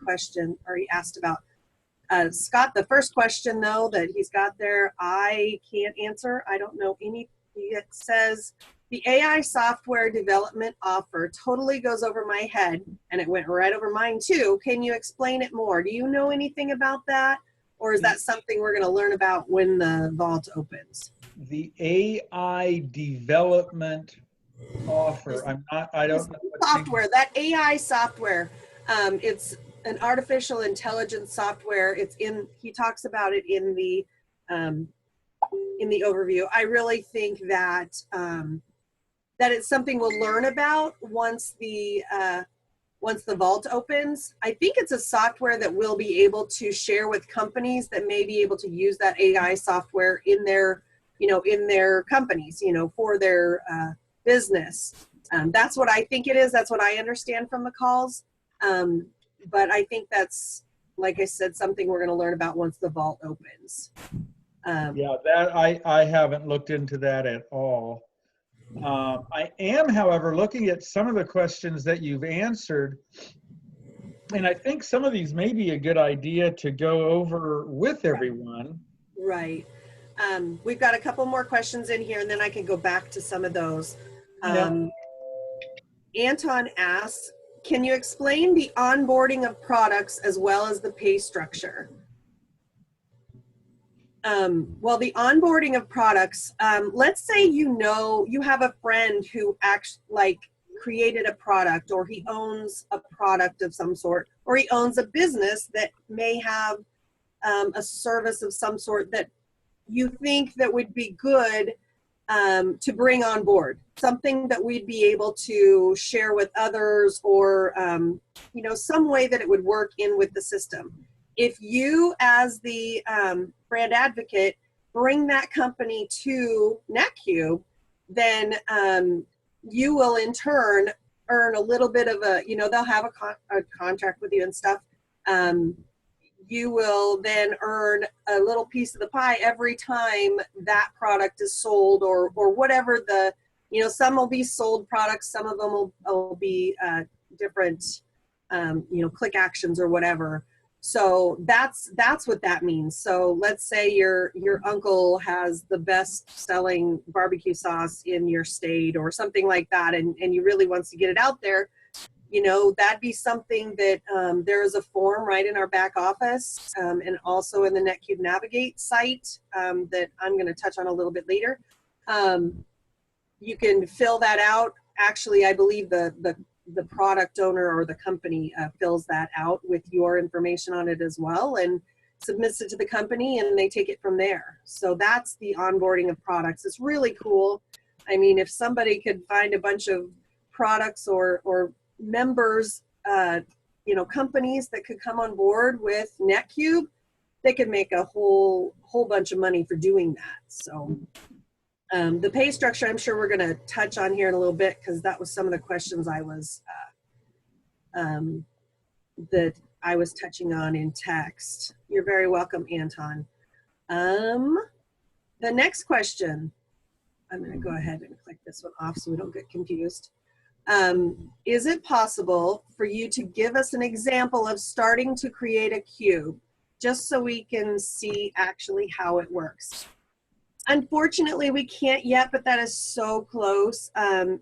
asked about. Scott, the first question, though, that he's got there, I can't answer. I don't know any. It says, the AI software development offer totally goes over my head, and it went right over mine, too. Can you explain it more? Do you know anything about that? Or is that something we're going to learn about when the vault opens? The AI development offer. I don't know. Software, that AI software, it's an artificial intelligence software. He talks about it in the overview. I really think that that it's something we'll learn about once the vault opens. I think it's a software that we'll be able to share with companies that may be able to use that AI software in their companies, for their business. That's what I think it is. That's what I understand from the calls. But I think that's, like I said, something we're going to learn about once the vault opens. Yeah, that I haven't looked into that at all. I am, however, looking at some of the questions that you've answered, and I think some of these may be a good idea to go over with everyone. Right. We've got a couple more questions in here, and then I can go back to some of those. Anton asks, can you explain the onboarding of products as well as the pay structure? Well, the onboarding of products, let's say you have a friend who actually created a product, or he owns a product of some sort, or he owns a business that may have a service of some sort that you think that would be good to bring on board, something that we'd be able to share with others, or you know, some way that it would work in with the system. If you, as the brand advocate, bring that company to NetQube, then you will in turn earn a little bit of a, you know, they'll have a contract with you and stuff. You will then earn a little piece of the pie every time that product is sold, or whatever the, you know, some will be sold products, some of them will be different, you know, click actions or whatever. So that's what that means. So let's say your uncle has the best selling barbecue sauce in your state or something like that, and he really wants to get it out there. You know, that'd be something that there is a form right in our back office, and also in the NetQube Navigate site that I'm going to touch on a little bit later. You can fill that out. Actually, I believe the product owner or the company fills that out with your information on it as well, and submits it to the company, and they take it from there. So that's the onboarding of products. It's really cool. I mean, if somebody could find a bunch of products or members, you know, companies that could come on board with NetQube, they could make a whole bunch of money for doing that. So the pay structure, I'm sure we're going to touch on here in a little bit, because that was some of the questions I was that I was touching on in text. You're very welcome, Anton. The next question, I'm going to go ahead and click this one off so we don't get confused. Is it possible for you to give us an example of starting to create a cube, just so we can see actually how it works? Unfortunately, we can't yet, but that is so close.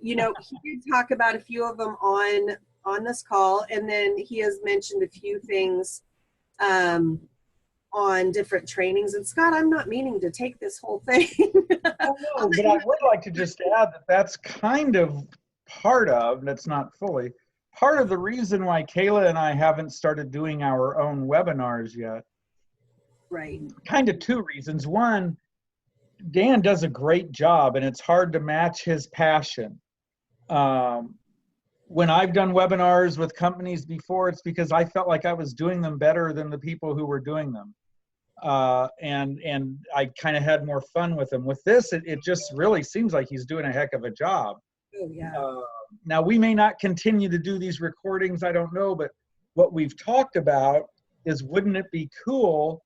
You know, he did talk about a few of them on this call, and then he has mentioned a few things on different trainings. And Scott, I'm not meaning to take this whole thing. Oh, no, but I would like to just add that that's kind of part of, and it's not fully, part of the reason why Kayla and I haven't started doing our own webinars yet. Right. Kind of two reasons. One, Dan does a great job, and it's hard to match his passion. When I've done webinars with companies before, it's because I felt like I was doing them better than the people who were doing them. And I kind of had more fun with them. With this, it just really seems like he's doing a heck of a job. Oh, yeah. Now, we may not continue to do these recordings, I don't know, but what we've talked about is, wouldn't it be cool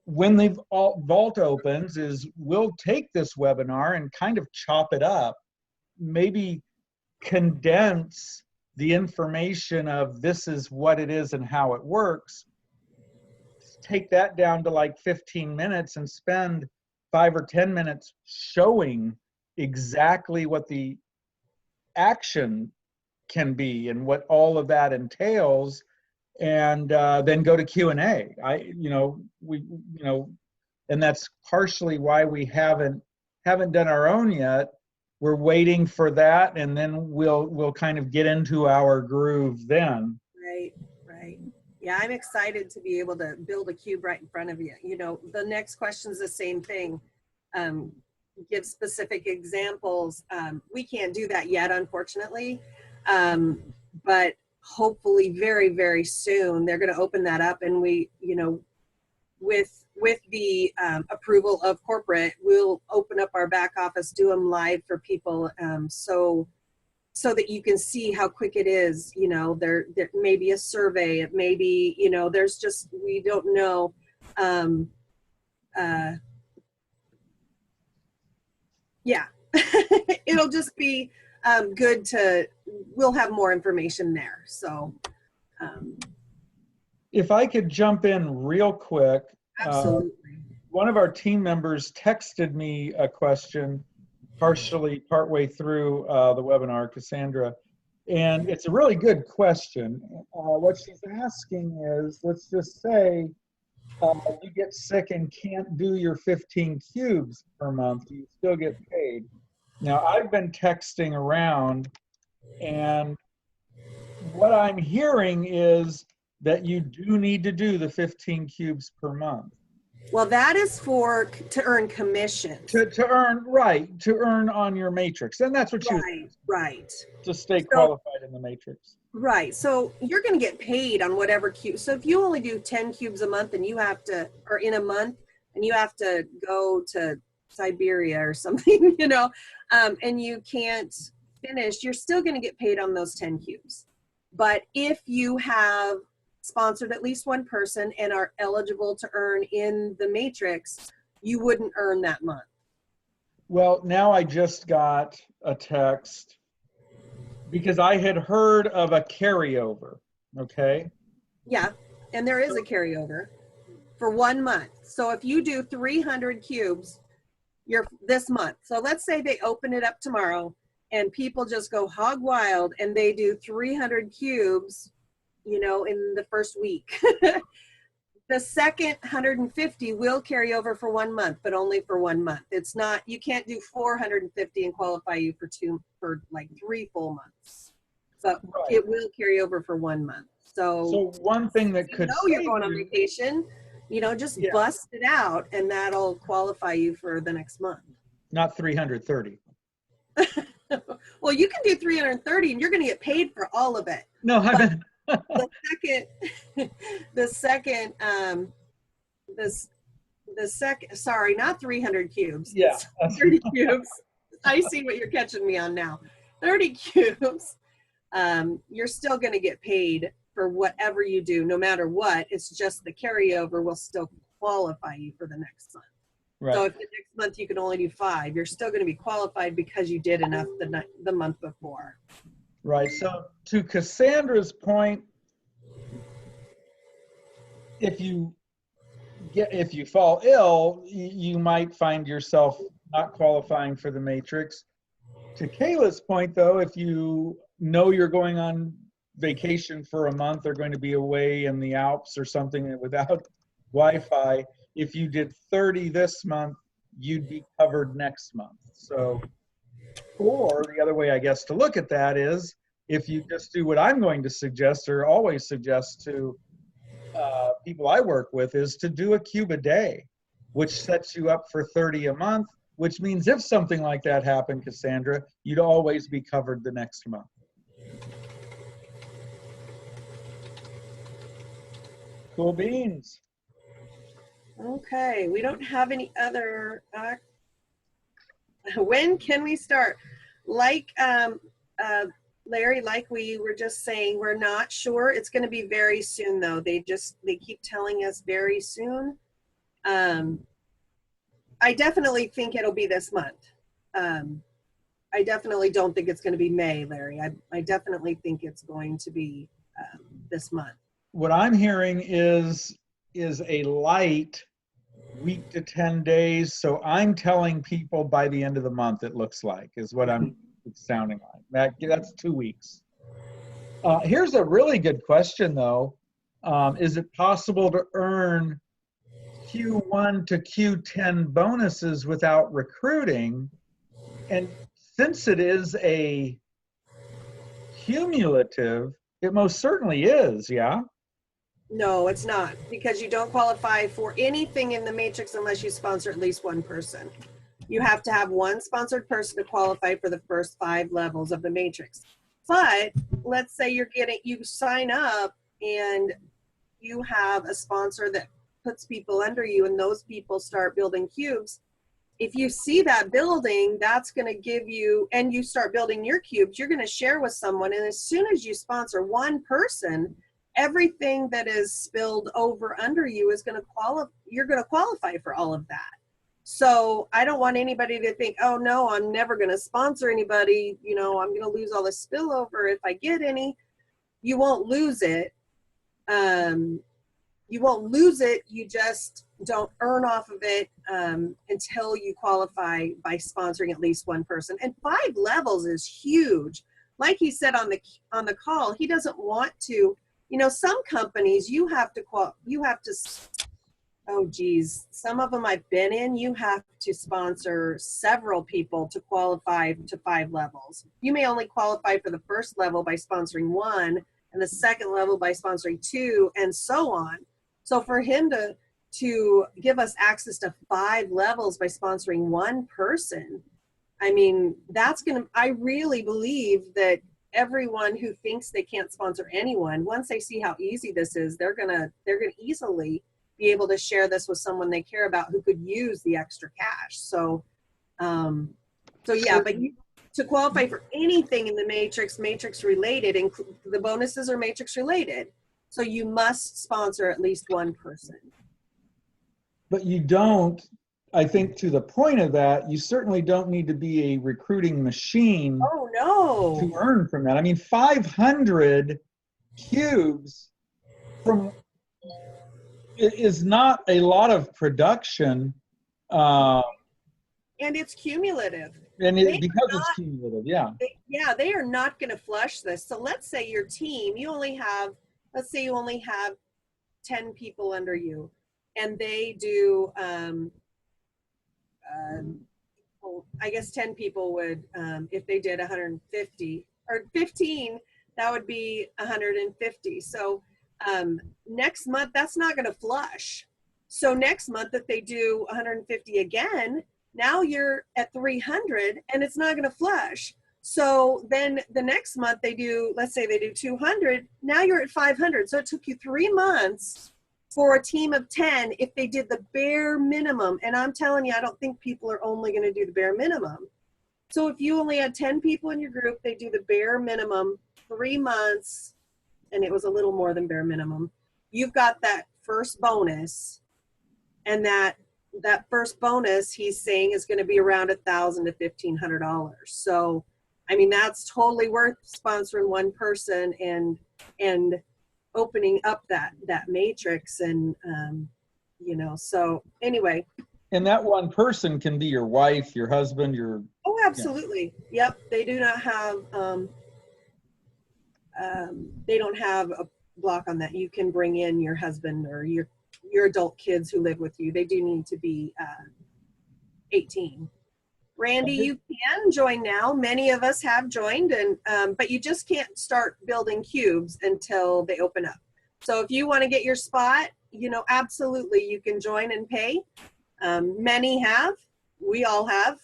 when the vault opens, is we'll take this webinar and kind of chop it up, maybe condense the information of this is what it is and how it works, take that down to like 15 minutes and spend 5 or 10 minutes showing exactly what the action can be and what all of that entails, and then go to Q&A. And that's partially why we haven't done our own yet. We're waiting for that, and then we'll kind of get into our groove then. Right. Yeah, I'm excited to be able to build a cube right in front of you. You know, the next question is the same thing. Give specific examples. We can't do that yet, unfortunately, but hopefully very, very soon they're going to open that up, and we, you know, with the approval of corporate, we'll open up our back office, do them live for people, so that you can see how quick it is. You know, there may be a survey, it may be, you know, there's just, we don't know. Yeah, it'll just be good to, we'll have more information there. So if I could jump in real quick. Absolutely. One of our team members texted me a question partway through the webinar, Cassandra, and it's a really good question. What she's asking is, let's just say you get sick and can't do your 15 cubes per month, do you still get paid? Now, I've been texting around, and what I'm hearing is that you do need to do the 15 cubes per month. Well, that is to earn commissions. To earn, right, to earn on your matrix. And that's what you Right. to stay So, qualified in the matrix. right. So you're going to get paid on whatever cube. So if you only do 10 cubes a month and you have to, or in a month, and you have to go to Siberia or something, you know, and you can't finish, you're still going to get paid on those 10 cubes. But if you have sponsored at least one person and are eligible to earn in the matrix, you wouldn't earn that month. Well, now I just got a text because I had heard of a carryover, okay? Yeah, and there is a carryover for 1 month. So if you do 300 cubes this month, so let's say they open it up tomorrow and people just go hog wild and they do 300 cubes, you know, in the first week. The second 150 will carry over for 1 month, but only for 1 month. It's not, you can't do 450 and qualify you for like 3 full months. But Right. it will carry over for 1 month. So one thing that could you're going on vacation, you know, just bust it out and that'll qualify you for the next month. Not 330. Well, you can do 330 and you're going to get paid for all of it. No, I meant sorry, not 300 cubes. Yeah. 30 cubes. I see what you're catching me on now. 30 cubes. You're still going to get paid for whatever you do, no matter what. It's just the carryover will still qualify you for the next month. Right. So if the next month you can only do 5, you're still going to be qualified because you did enough the month before. Right. So to Cassandra's point, if you fall ill, you might find yourself not qualifying for the matrix. To Kayla's point, though, if you know you're going on vacation for a month or going to be away in the Alps or something without Wi-Fi, if you did 30 this month, you'd be covered next month. So, or the other way, I guess, to look at that is if you just do what I'm going to suggest or always suggest to people I work with is to do a cube a day, which sets you up for 30 a month, which means if something like that happened, Cassandra, you'd always be covered the next month. Cool beans. Okay, we don't have any other, when can we start? Like Larry, like we were just saying, we're not sure. It's going to be very soon though. They keep telling us very soon. I definitely think it'll be this month. I definitely don't think it's going to be May, Larry. I definitely think it's going to be this month. What I'm hearing is a light week to 10 days. So I'm telling people by the end of the month, it looks like, is what it's sounding like. That's 2 weeks. Here's a really good question though. Is it possible to earn Q1 to Q10 bonuses without recruiting? And since it is a cumulative, it most certainly is, yeah? No, it's not, because you don't qualify for anything in the matrix unless you sponsor at least one person. You have to have one sponsored person to qualify for the first 5 levels of the matrix. But let's say you sign up and you have a sponsor that puts people under you and those people start building cubes. If you see that building, that's going to give you, and you start building your cubes, you're going to share with someone. And as soon as you sponsor one person, everything that is spilled over under you is going to qualify. You're going to qualify for all of that. So I don't want anybody to think, oh no, I'm never going to sponsor anybody. You know, I'm going to lose all the spillover if I get any. You won't lose it. You won't lose it. You just don't earn off of it until you qualify by sponsoring at least one person. And 5 levels is huge. Like he said on the call, he doesn't want to. You know, some companies you have to oh geez, some of them I've been in, you have to sponsor several people to qualify to 5 levels. You may only qualify for the first level by sponsoring 1 and the second level by sponsoring 2 and so on. So for him to to give us access to 5 levels by sponsoring one person. I mean, that's going to, I really believe that everyone who thinks they can't sponsor anyone, once they see how easy this is, they're going to easily be able to share this with someone they care about who could use the extra cash. So, yeah, but to qualify for anything in the matrix related, the bonuses are matrix related. So you must sponsor at least one person. But you don't, I think to the point of that, you certainly don't need to be a recruiting machine to earn from that. I mean, 500 cubes is not a lot of production. And it's cumulative. Because it's cumulative, yeah. They are not going to flush this. So let's say your team, let's say you only have 10 people under you, and they do, I guess 10 people would, if they did 150 or 15, that would be 150. So next month, that's not going to flush. So next month, if they do 150 again, now you're at 300 and it's not going to flush. So then the next month they do, let's say they do 200, now you're at 500. So it took you 3 months for a team of 10 if they did the bare minimum. And I'm telling you, I don't think people are only going to do the bare minimum. So if you only had 10 people in your group, they do the bare minimum, 3 months, and it was a little more than bare minimum. You've got that first bonus, and that first bonus he's saying is going to be around $1,000 to $1,500. So, I mean, that's totally worth sponsoring one person and opening up that matrix, and you know. So anyway. And that one person can be your wife, your husband, your. Oh, absolutely. Yeah. Yep. They do not have. They don't have a block on that. You can bring in your husband or your adult kids who live with you. They do need to be 18. Randy, you can join now. Many of us have joined, and but you just can't start building cubes until they open up. So if you want to get your spot, you know, absolutely, you can join and pay. Many have. We all have.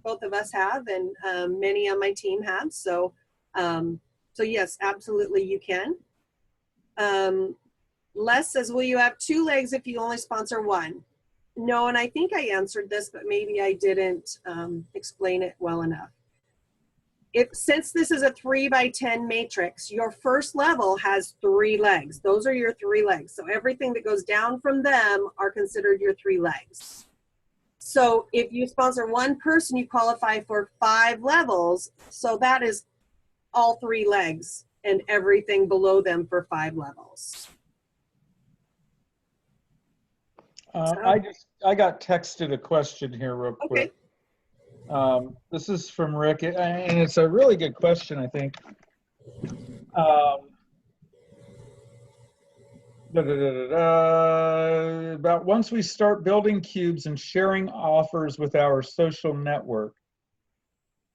Both of us have, and many on my team have. So, so yes, absolutely, you can. Les says, will you have 2 legs if you only sponsor one? No, and I think I answered this, but maybe I didn't explain it well enough. Since this is a 3x10 matrix, your first level has 3 legs. Those are your 3 legs. So everything that goes down from them are considered your 3 legs. So if you sponsor one person, you qualify for 5 levels. So that is all 3 legs and everything below them for 5 levels. I got texted a question here real quick. Okay. This is from Rick, and it's a really good question, I think. About once we start building cubes and sharing offers with our social network.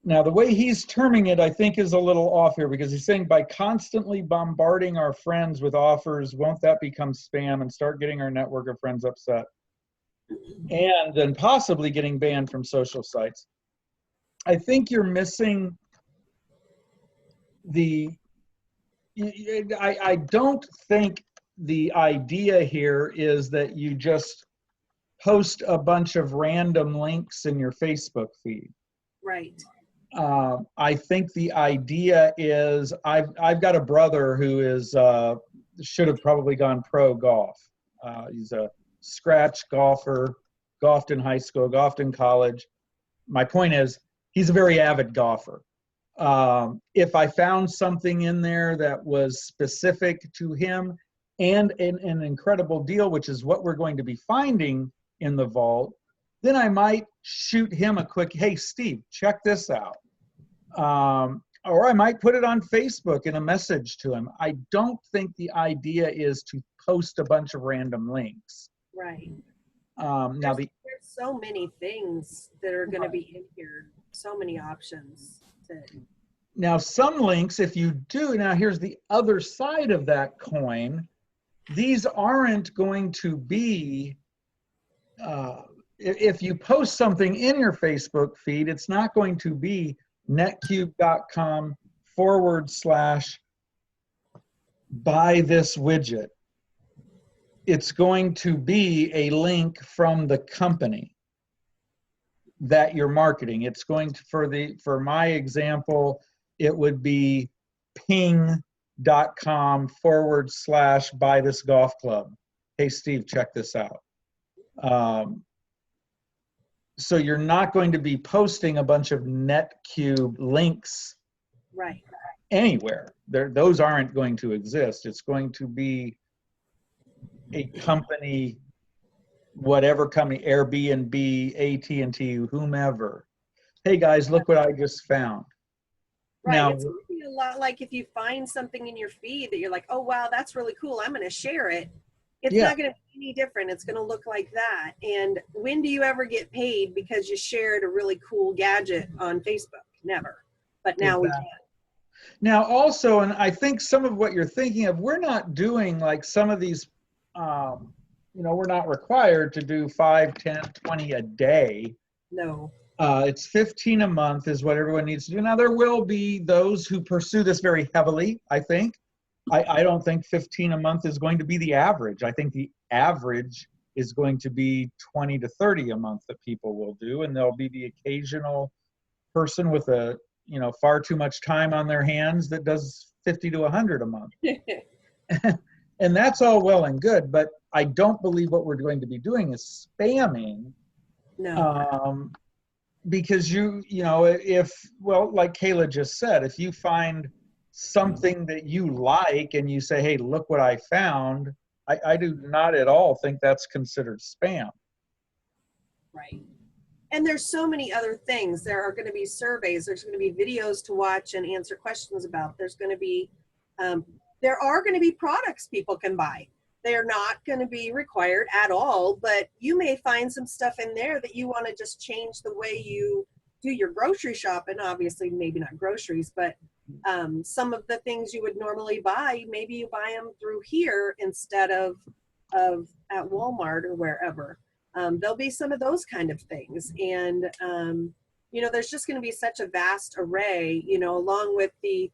Now, the way he's terming it, I think, is a little off here, because he's saying by constantly bombarding our friends with offers, won't that become spam and start getting our network of friends upset? And then possibly getting banned from social sites. I think you're missing I don't think the idea here is that you just post a bunch of random links in your Facebook feed. Right. I think the idea is, I've got a brother who is should have probably gone pro golf. He's a scratch golfer, golfed in high school, golfed in college. My point is, he's a very avid golfer. If I found something in there that was specific to him and an incredible deal, which is what we're going to be finding in the vault, then I might shoot him a quick, hey, Steve, check this out. Or I might put it on Facebook in a message to him. I don't think the idea is to post a bunch of random links. Right. Now there's so many things that are going to be in here, so many options. Now, some links, if you do, now here's the other side of that coin. these aren't going to be, if you post something in your Facebook feed, it's not going to be netcube.com/buy this widget. It's going to be a link from the company that you're marketing. It's going to, for my example, it would be ping.com/buy this golf club. Hey, Steve, check this out. So you're not going to be posting a bunch of NetQube links Right. anywhere. Those aren't going to exist. It's going to be a company, whatever company, Airbnb, AT&T, whomever. Hey guys, look what I just found. Right. Now, It's going to be a lot like if you find something in your feed that you're like, oh, wow, that's really cool, I'm going to share it. It's yeah, not going to be any different. It's going to look like that. And when do you ever get paid because you shared a really cool gadget on Facebook? Never. But now we can. Now also, and I think some of what you're thinking of, we're not doing like some of these, we're not required to do 5, 10, 20 a day. No. It's 15 a month is what everyone needs to do. Now there will be those who pursue this very heavily, I think. I don't think 15 a month is going to be the average. I think the average is going to be 20 to 30 a month that people will do, and there'll be the occasional person with far too much time on their hands that does 50 to 100 a month. And that's all well and good, but I don't believe what we're going to be doing is spamming. No. Because like Kayla just said, if you find something that you like and you say, hey, look what I found, I do not at all think that's considered spam. Right. And there's so many other things. There are going to be surveys. There's going to be videos to watch and answer questions about. There's going to be, there are going to be products people can buy. They're not going to be required at all, but you may find some stuff in there that you want to just change the way you do your grocery shopping. Obviously, maybe not groceries, but some of the things you would normally buy, maybe you buy them through here instead of at Walmart or wherever. There'll be some of those kind of things. And, there's just going to be such a vast array, along with the,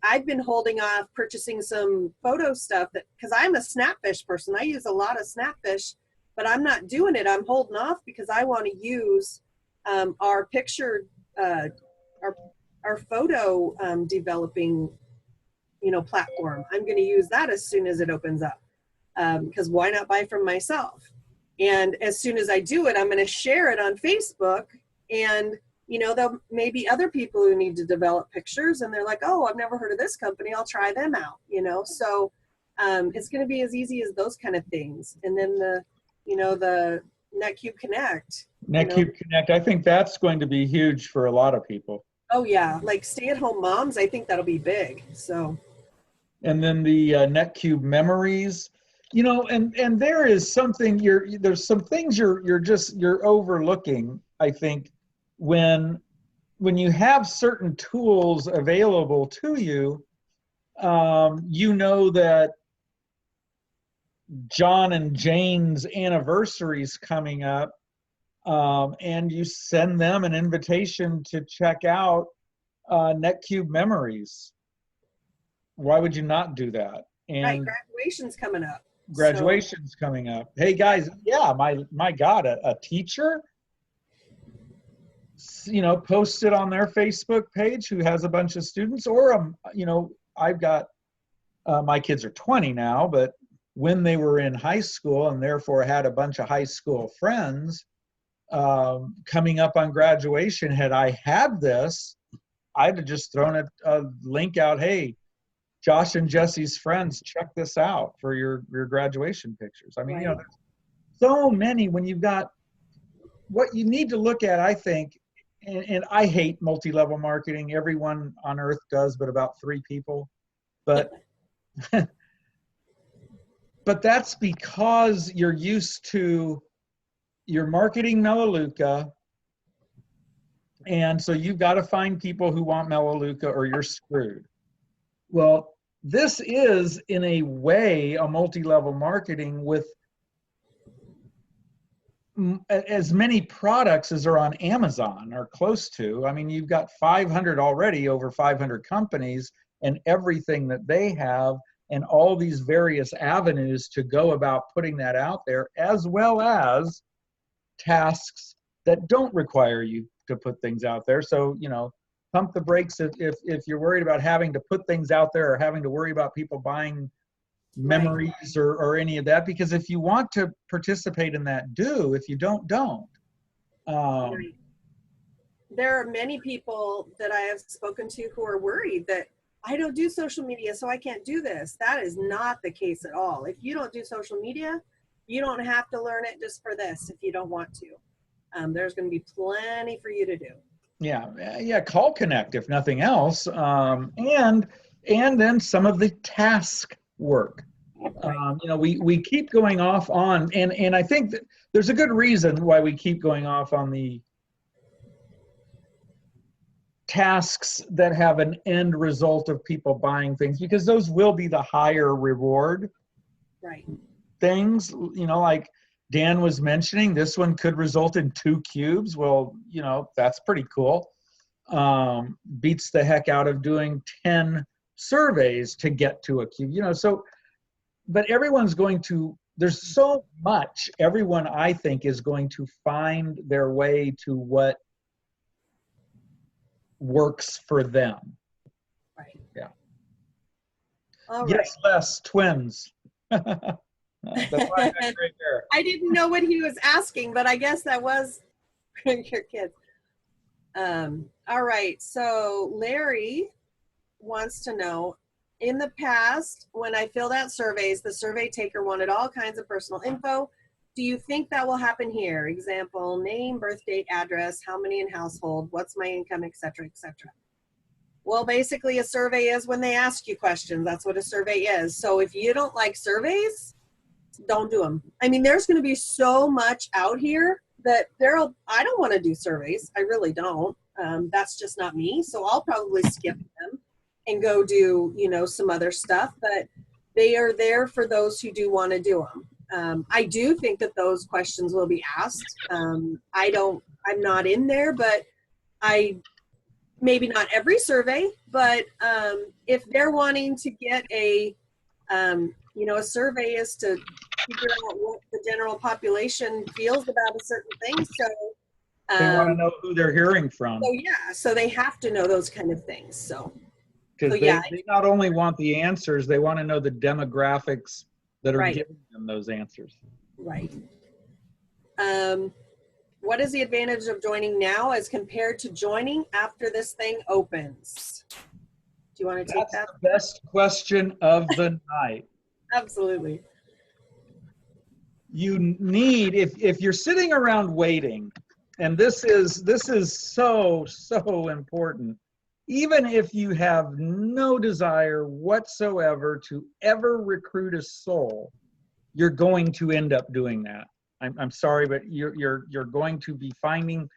I've been holding off purchasing some photo stuff because I'm a Snapfish person. I use a lot of Snapfish, but I'm not doing it. I'm holding off because I want to use our picture, our photo developing, platform. I'm going to use that as soon as it opens up, because why not buy from myself? And as soon as I do it, I'm going to share it on Facebook, and there may be other people who need to develop pictures, and they're like, oh, I've never heard of this company, I'll try them out. So it's going to be as easy as those kind of things. And then the NetQube Connect. NetQube Connect, I think that's going to be huge for a lot of people. Oh yeah, like stay-at-home moms, I think that'll be big. So. And then the NetQube Memories, and there is something there's some things you're overlooking. I think when you have certain tools available to you, that John and Jane's anniversary's coming up. And you send them an invitation to check out NetQube Memories. Why would you not do that? And right, graduation's coming up. Coming up. Hey guys, yeah, my God, a teacher, posts it on their Facebook page who has a bunch of students, or I've got my kids are 20 now, but when they were in high school and therefore had a bunch of high school friends. Coming up on graduation, had I had this, I'd have just thrown a link out. Hey, Josh and Jesse's friends, check this out for your graduation pictures. I mean, right. There's so many. When you've got what you need to look at, I think, and I hate multi-level marketing. Everyone on earth does, but about 3 people. But but that's because you're used to. You're marketing Melaleuca, and so you've got to find people who want Melaleuca or you're screwed. Well, this is in a way a multi-level marketing with as many products as are on Amazon or close to. I mean, you've got 500 already, over 500 companies, and everything that they have, and all these various avenues to go about putting that out there, as well as tasks that don't require you to put things out there. So, you know, pump the brakes if you're worried about having to put things out there or having to worry about people buying memories or any of that, because if you want to participate in that, do. If you don't. There are many people that I have spoken to who are worried that I don't do social media, so I can't do this. That is not the case at all. If you don't do social media, you don't have to learn it just for this if you don't want to. There's going to be plenty for you to do. Yeah, call connect if nothing else, and then some of the task work. You know, we keep going off on, and I think that there's a good reason why we keep going off on the tasks that have an end result of people buying things, because those will be the higher reward things. You know, like Dan was mentioning, this one could result in 2 cubes. Well, you know, that's pretty cool. Beats the heck out of doing 10 surveys to get to a cube, you know. So, but everyone's going to, there's so much, everyone I think is going to find their way to what works for them. Yeah. All yes, Les, twins. That's why I got great hair. I didn't know what he was asking, but I guess that was your kids. All right, so Larry wants to know, in the past, when I filled out surveys, the survey taker wanted all kinds of personal info. Do you think that will happen here? Example, name, birth date, address, how many in household, what's my income, etc., etc. Well, basically a survey is when they ask you questions. That's what a survey is. So if you don't like surveys, don't do them. I mean, there's going to be so much out here that I don't want to do surveys. I really don't. That's just not me. So I'll probably skip them and go do, you know, some other stuff, but they are there for those who do want to do them. I do think that those questions will be asked. I'm not in there, but maybe not every survey, but if they're wanting to get a survey is to figure out what the general population feels about a certain thing. So they want to know who they're hearing from. So yeah, so they have to know those kind of things. So because they not only want the answers, they want to know the demographics that are giving them those answers. Right. What is the advantage of joining now as compared to joining after this thing opens? Do you want to take that? That's the best question of the night. Absolutely. You need, if you're sitting around waiting, and this is so important, even if you have no desire whatsoever to ever recruit a soul, you're going to end up doing that. I'm sorry, but you're going to be finding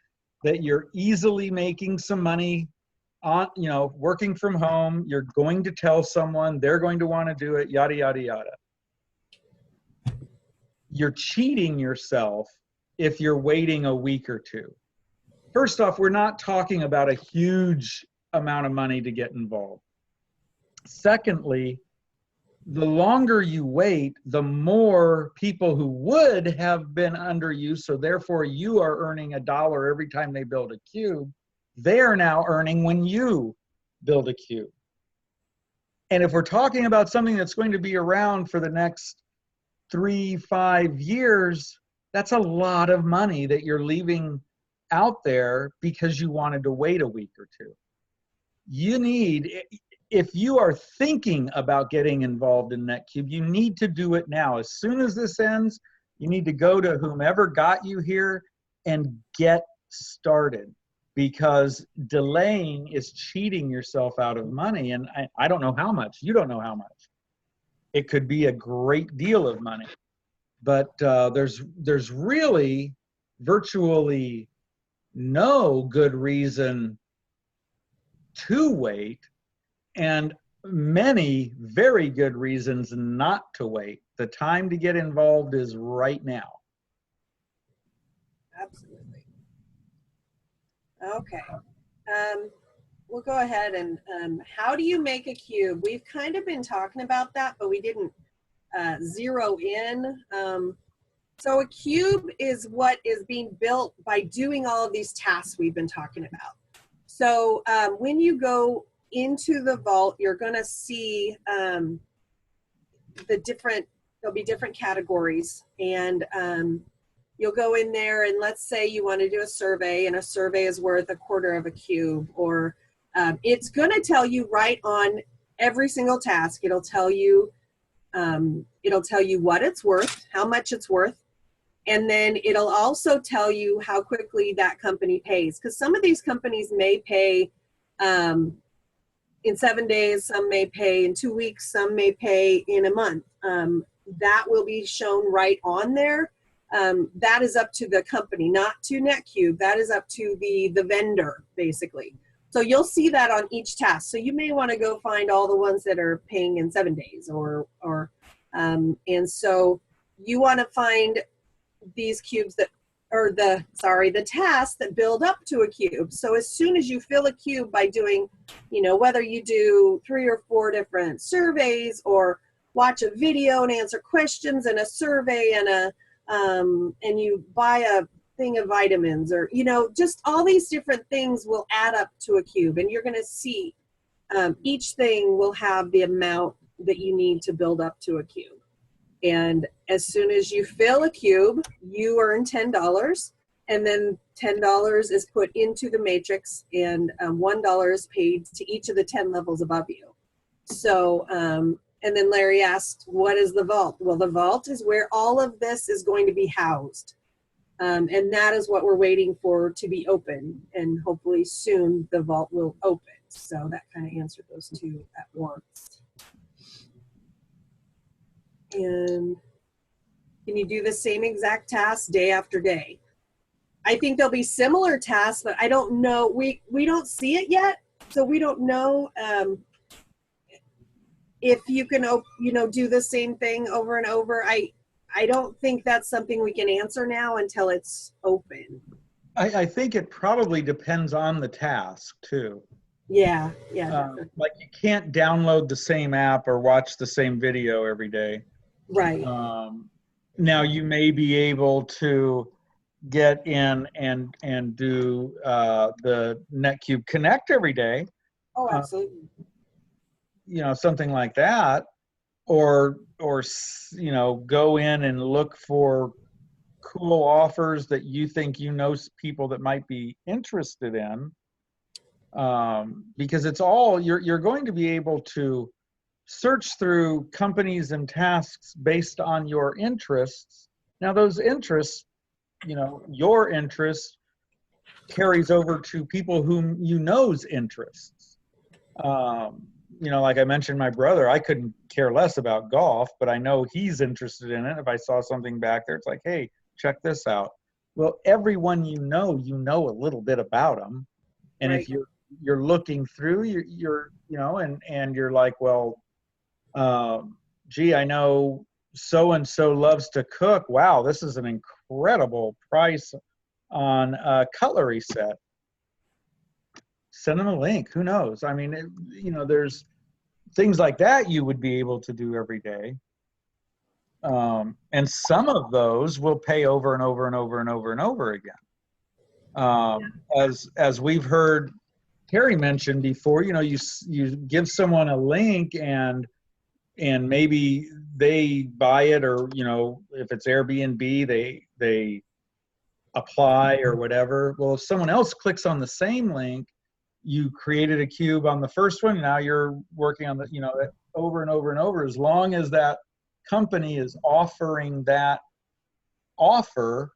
that you're easily making some money on, you know, working from home. You're going to tell someone, they're going to want to do it, yada, yada, yada. You're cheating yourself if you're waiting a week or two. First off, we're not talking about a huge amount of money to get involved. Secondly, the longer you wait, the more people who would have been under you, so therefore you are earning $1 every time they build a cube, they are now earning when you build a cube. And if we're talking about something that's going to be around for the next 3-5 years, that's a lot of money that you're leaving out there because you wanted to wait a week or two. You need, if you are thinking about getting involved in NetQube, you need to do it now. As soon as this ends, you need to go to whomever got you here and get started, because delaying is cheating yourself out of money. And I don't know how much. You don't know how much. It could be a great deal of money, but there's really virtually no good reason to wait. And many very good reasons not to wait. The time to get involved is right now. Absolutely. Okay. We'll go ahead and how do you make a cube? We've kind of been talking about that, but we didn't zero in. So a cube is what is being built by doing all of these tasks we've been talking about. So when you go into the vault, you're going to see there'll be different categories, and you'll go in there, and let's say you want to do a survey, and a survey is worth 1/4 of a cube, or it's going to tell you right on every single task. It'll tell you what it's worth, how much it's worth, and then it'll also tell you how quickly that company pays. Because some of these companies may pay in 7 days, some may pay in 2 weeks, some may pay in a month. That will be shown right on there. That is up to the company, not to NetQube. That is up to the vendor, basically. So you'll see that on each task. So you may want to go find all the ones that are paying in 7 days, and so you want to find these cubes that, or the tasks that build up to a cube. So as soon as you fill a cube by doing, whether you do 3 or 4 different surveys, or watch a video and answer questions, and a survey, and you buy a thing of vitamins, or just all these different things will add up to a cube, and you're going to see each thing will have the amount that you need to build up to a cube. And as soon as you fill a cube, you earn $10, and then $10 is put into the matrix, and $1 is paid to each of the 10 levels above you. So and then Larry asked, what is the vault? Well, the vault is where all of this is going to be housed. And that is what we're waiting for to be open. And hopefully soon the vault will open. So that kind of answered those two at once. And can you do the same exact task day after day? I think there'll be similar tasks, but I don't know. We don't see it yet. So we don't know if you can, do the same thing over and over. I don't think that's something we can answer now until it's open. I think it probably depends on the task too. Yeah. Like you can't download the same app or watch the same video every day. Right. Now you may be able to get in and do the NetQube Connect every day. Oh, absolutely. Something like that, or go in and look for cool offers that you think people that might be interested in, because it's all you're going to be able to search through companies and tasks based on your interests. Now those interests, your interest carries over to people whom know's interests. Like I mentioned, my brother, I couldn't care less about golf, but I know he's interested in it. If I saw something back there, it's like, hey, check this out. Well, everyone a little bit about them. And right. If you're looking through, you're and you're like, well, gee, I know so-and-so loves to cook. Wow, this is an incredible price on a cutlery set. Send them a link. Who knows? I mean, there's things like that you would be able to do every day. And some of those will pay over and over and over and over and over again. As we've heard Terry mention before, you give someone a link and maybe they buy it, or, if it's Airbnb, they apply or whatever. Well, if someone else clicks on the same link, you created a cube on the first one, now you're working on the, over and over and over. As long as that company is offering that offer,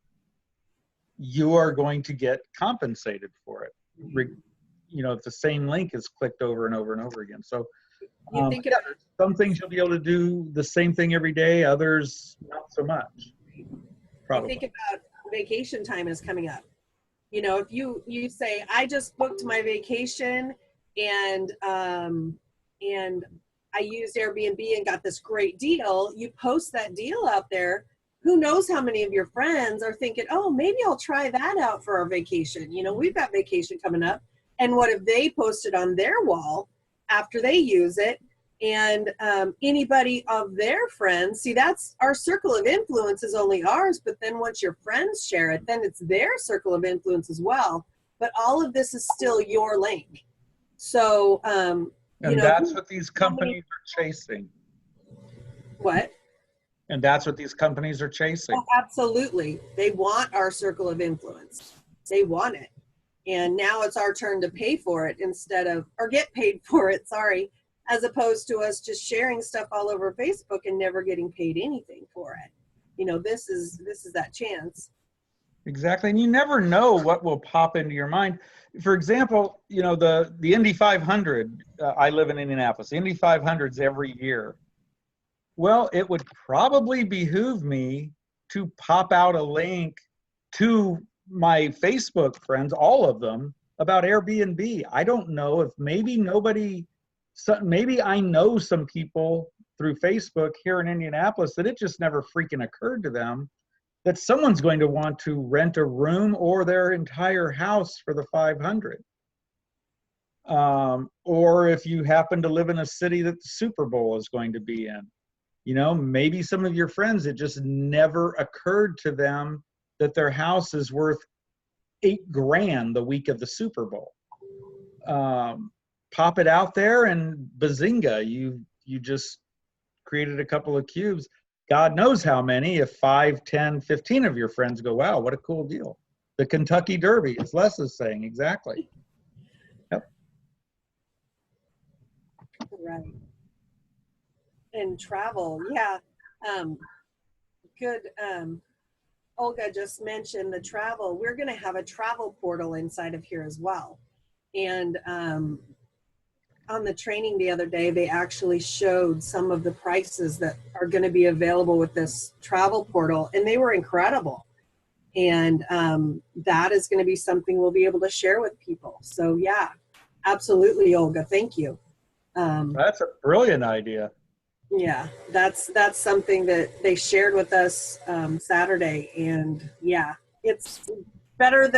you are going to get compensated for it. If the same link is clicked over and over and over again. So some things you'll be able to do the same thing every day, others not so much. Probably. You think about vacation time is coming up. If you say, I just booked my vacation and and I used Airbnb and got this great deal. You post that deal out there. Who knows how many of your friends are thinking, oh, maybe I'll try that out for our vacation. You know, we've got vacation coming up. And what if they post it on their wall after they use it? And anybody of their friends, see, that's our circle of influence is only ours. But then once your friends share it, then it's their circle of influence as well. But all of this is still your link. So, and that's what these companies are chasing. What? And that's what these companies are chasing. Oh, absolutely. They want our circle of influence. They want it. And now it's our turn to pay for it instead of, or get paid for it, sorry, as opposed to us just sharing stuff all over Facebook and never getting paid anything for it. You know, this is that chance. Exactly. And you never know what will pop into your mind. For example, you know, the Indy 500, I live in Indianapolis, the Indy 500's every year. Well, it would probably behoove me to pop out a link to my Facebook friends, all of them, about Airbnb. I don't know if maybe I know some people through Facebook here in Indianapolis that it just never freaking occurred to them that someone's going to want to rent a room or their entire house for the 500. Or if you happen to live in a city that the Super Bowl is going to be in. You know, maybe some of your friends, it just never occurred to them that their house is worth $8,000 the week of the Super Bowl. Pop it out there and bazinga, you just created a couple of cubes. God knows how many, if 5, 10, 15 of your friends go, wow, what a cool deal. The Kentucky Derby, as Les is saying, exactly. Yep. Right. And travel, yeah. Good. Olga just mentioned the travel. We're going to have a travel portal inside of here as well. And on the training the other day, they actually showed some of the prices that are going to be available with this travel portal, and they were incredible. And that is going to be something we'll be able to share with people. So yeah, absolutely, Olga. Thank you. That's a brilliant idea. Yeah, that's something that they shared with us Saturday, and yeah, it's better.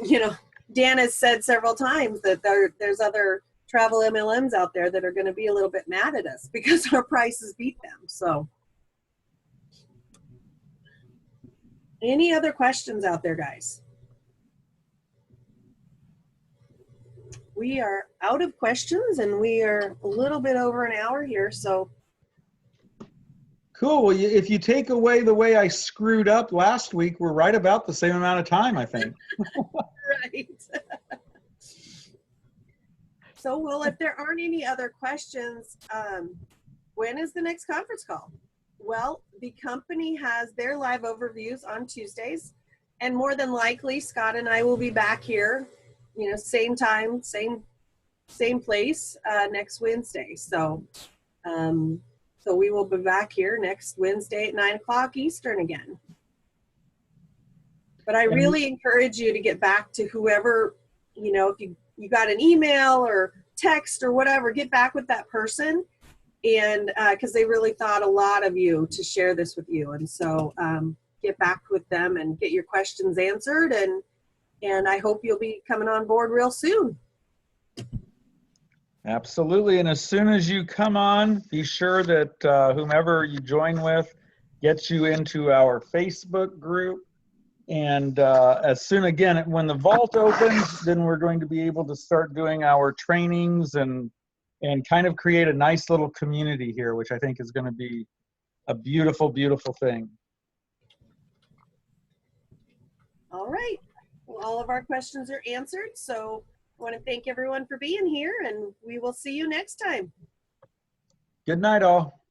You know, Dan has said several times that there's other travel MLMs out there that are going to be a little bit mad at us because our prices beat them. So, any other questions out there, guys? We are out of questions, and we are a little bit over an hour here, so. Cool. Well, if you take away the way I screwed up last week, we're right about the same amount of time, I think. Right. So, well, if there aren't any other questions, when is the next conference call? Well, the company has their live overviews on Tuesdays, and more than likely, Scott and I will be back here, you know, same time, same place next Wednesday. So, so we will be back here next Wednesday at 9 o'clock Eastern again. But I really encourage you to get back to whoever, you know, if you got an email or text or whatever, get back with that person, and because they really thought a lot of you to share this with you. And so get back with them and get your questions answered, and I hope you'll be coming on board real soon. Absolutely. And as soon as you come on, be sure that whomever you join with gets you into our Facebook group. And as soon, again, when the vault opens, then we're going to be able to start doing our trainings and kind of create a nice little community here, which I think is going to be a beautiful, beautiful thing. All right. Well, all of our questions are answered. So I want to thank everyone for being here, and we will see you next time. Good night, all.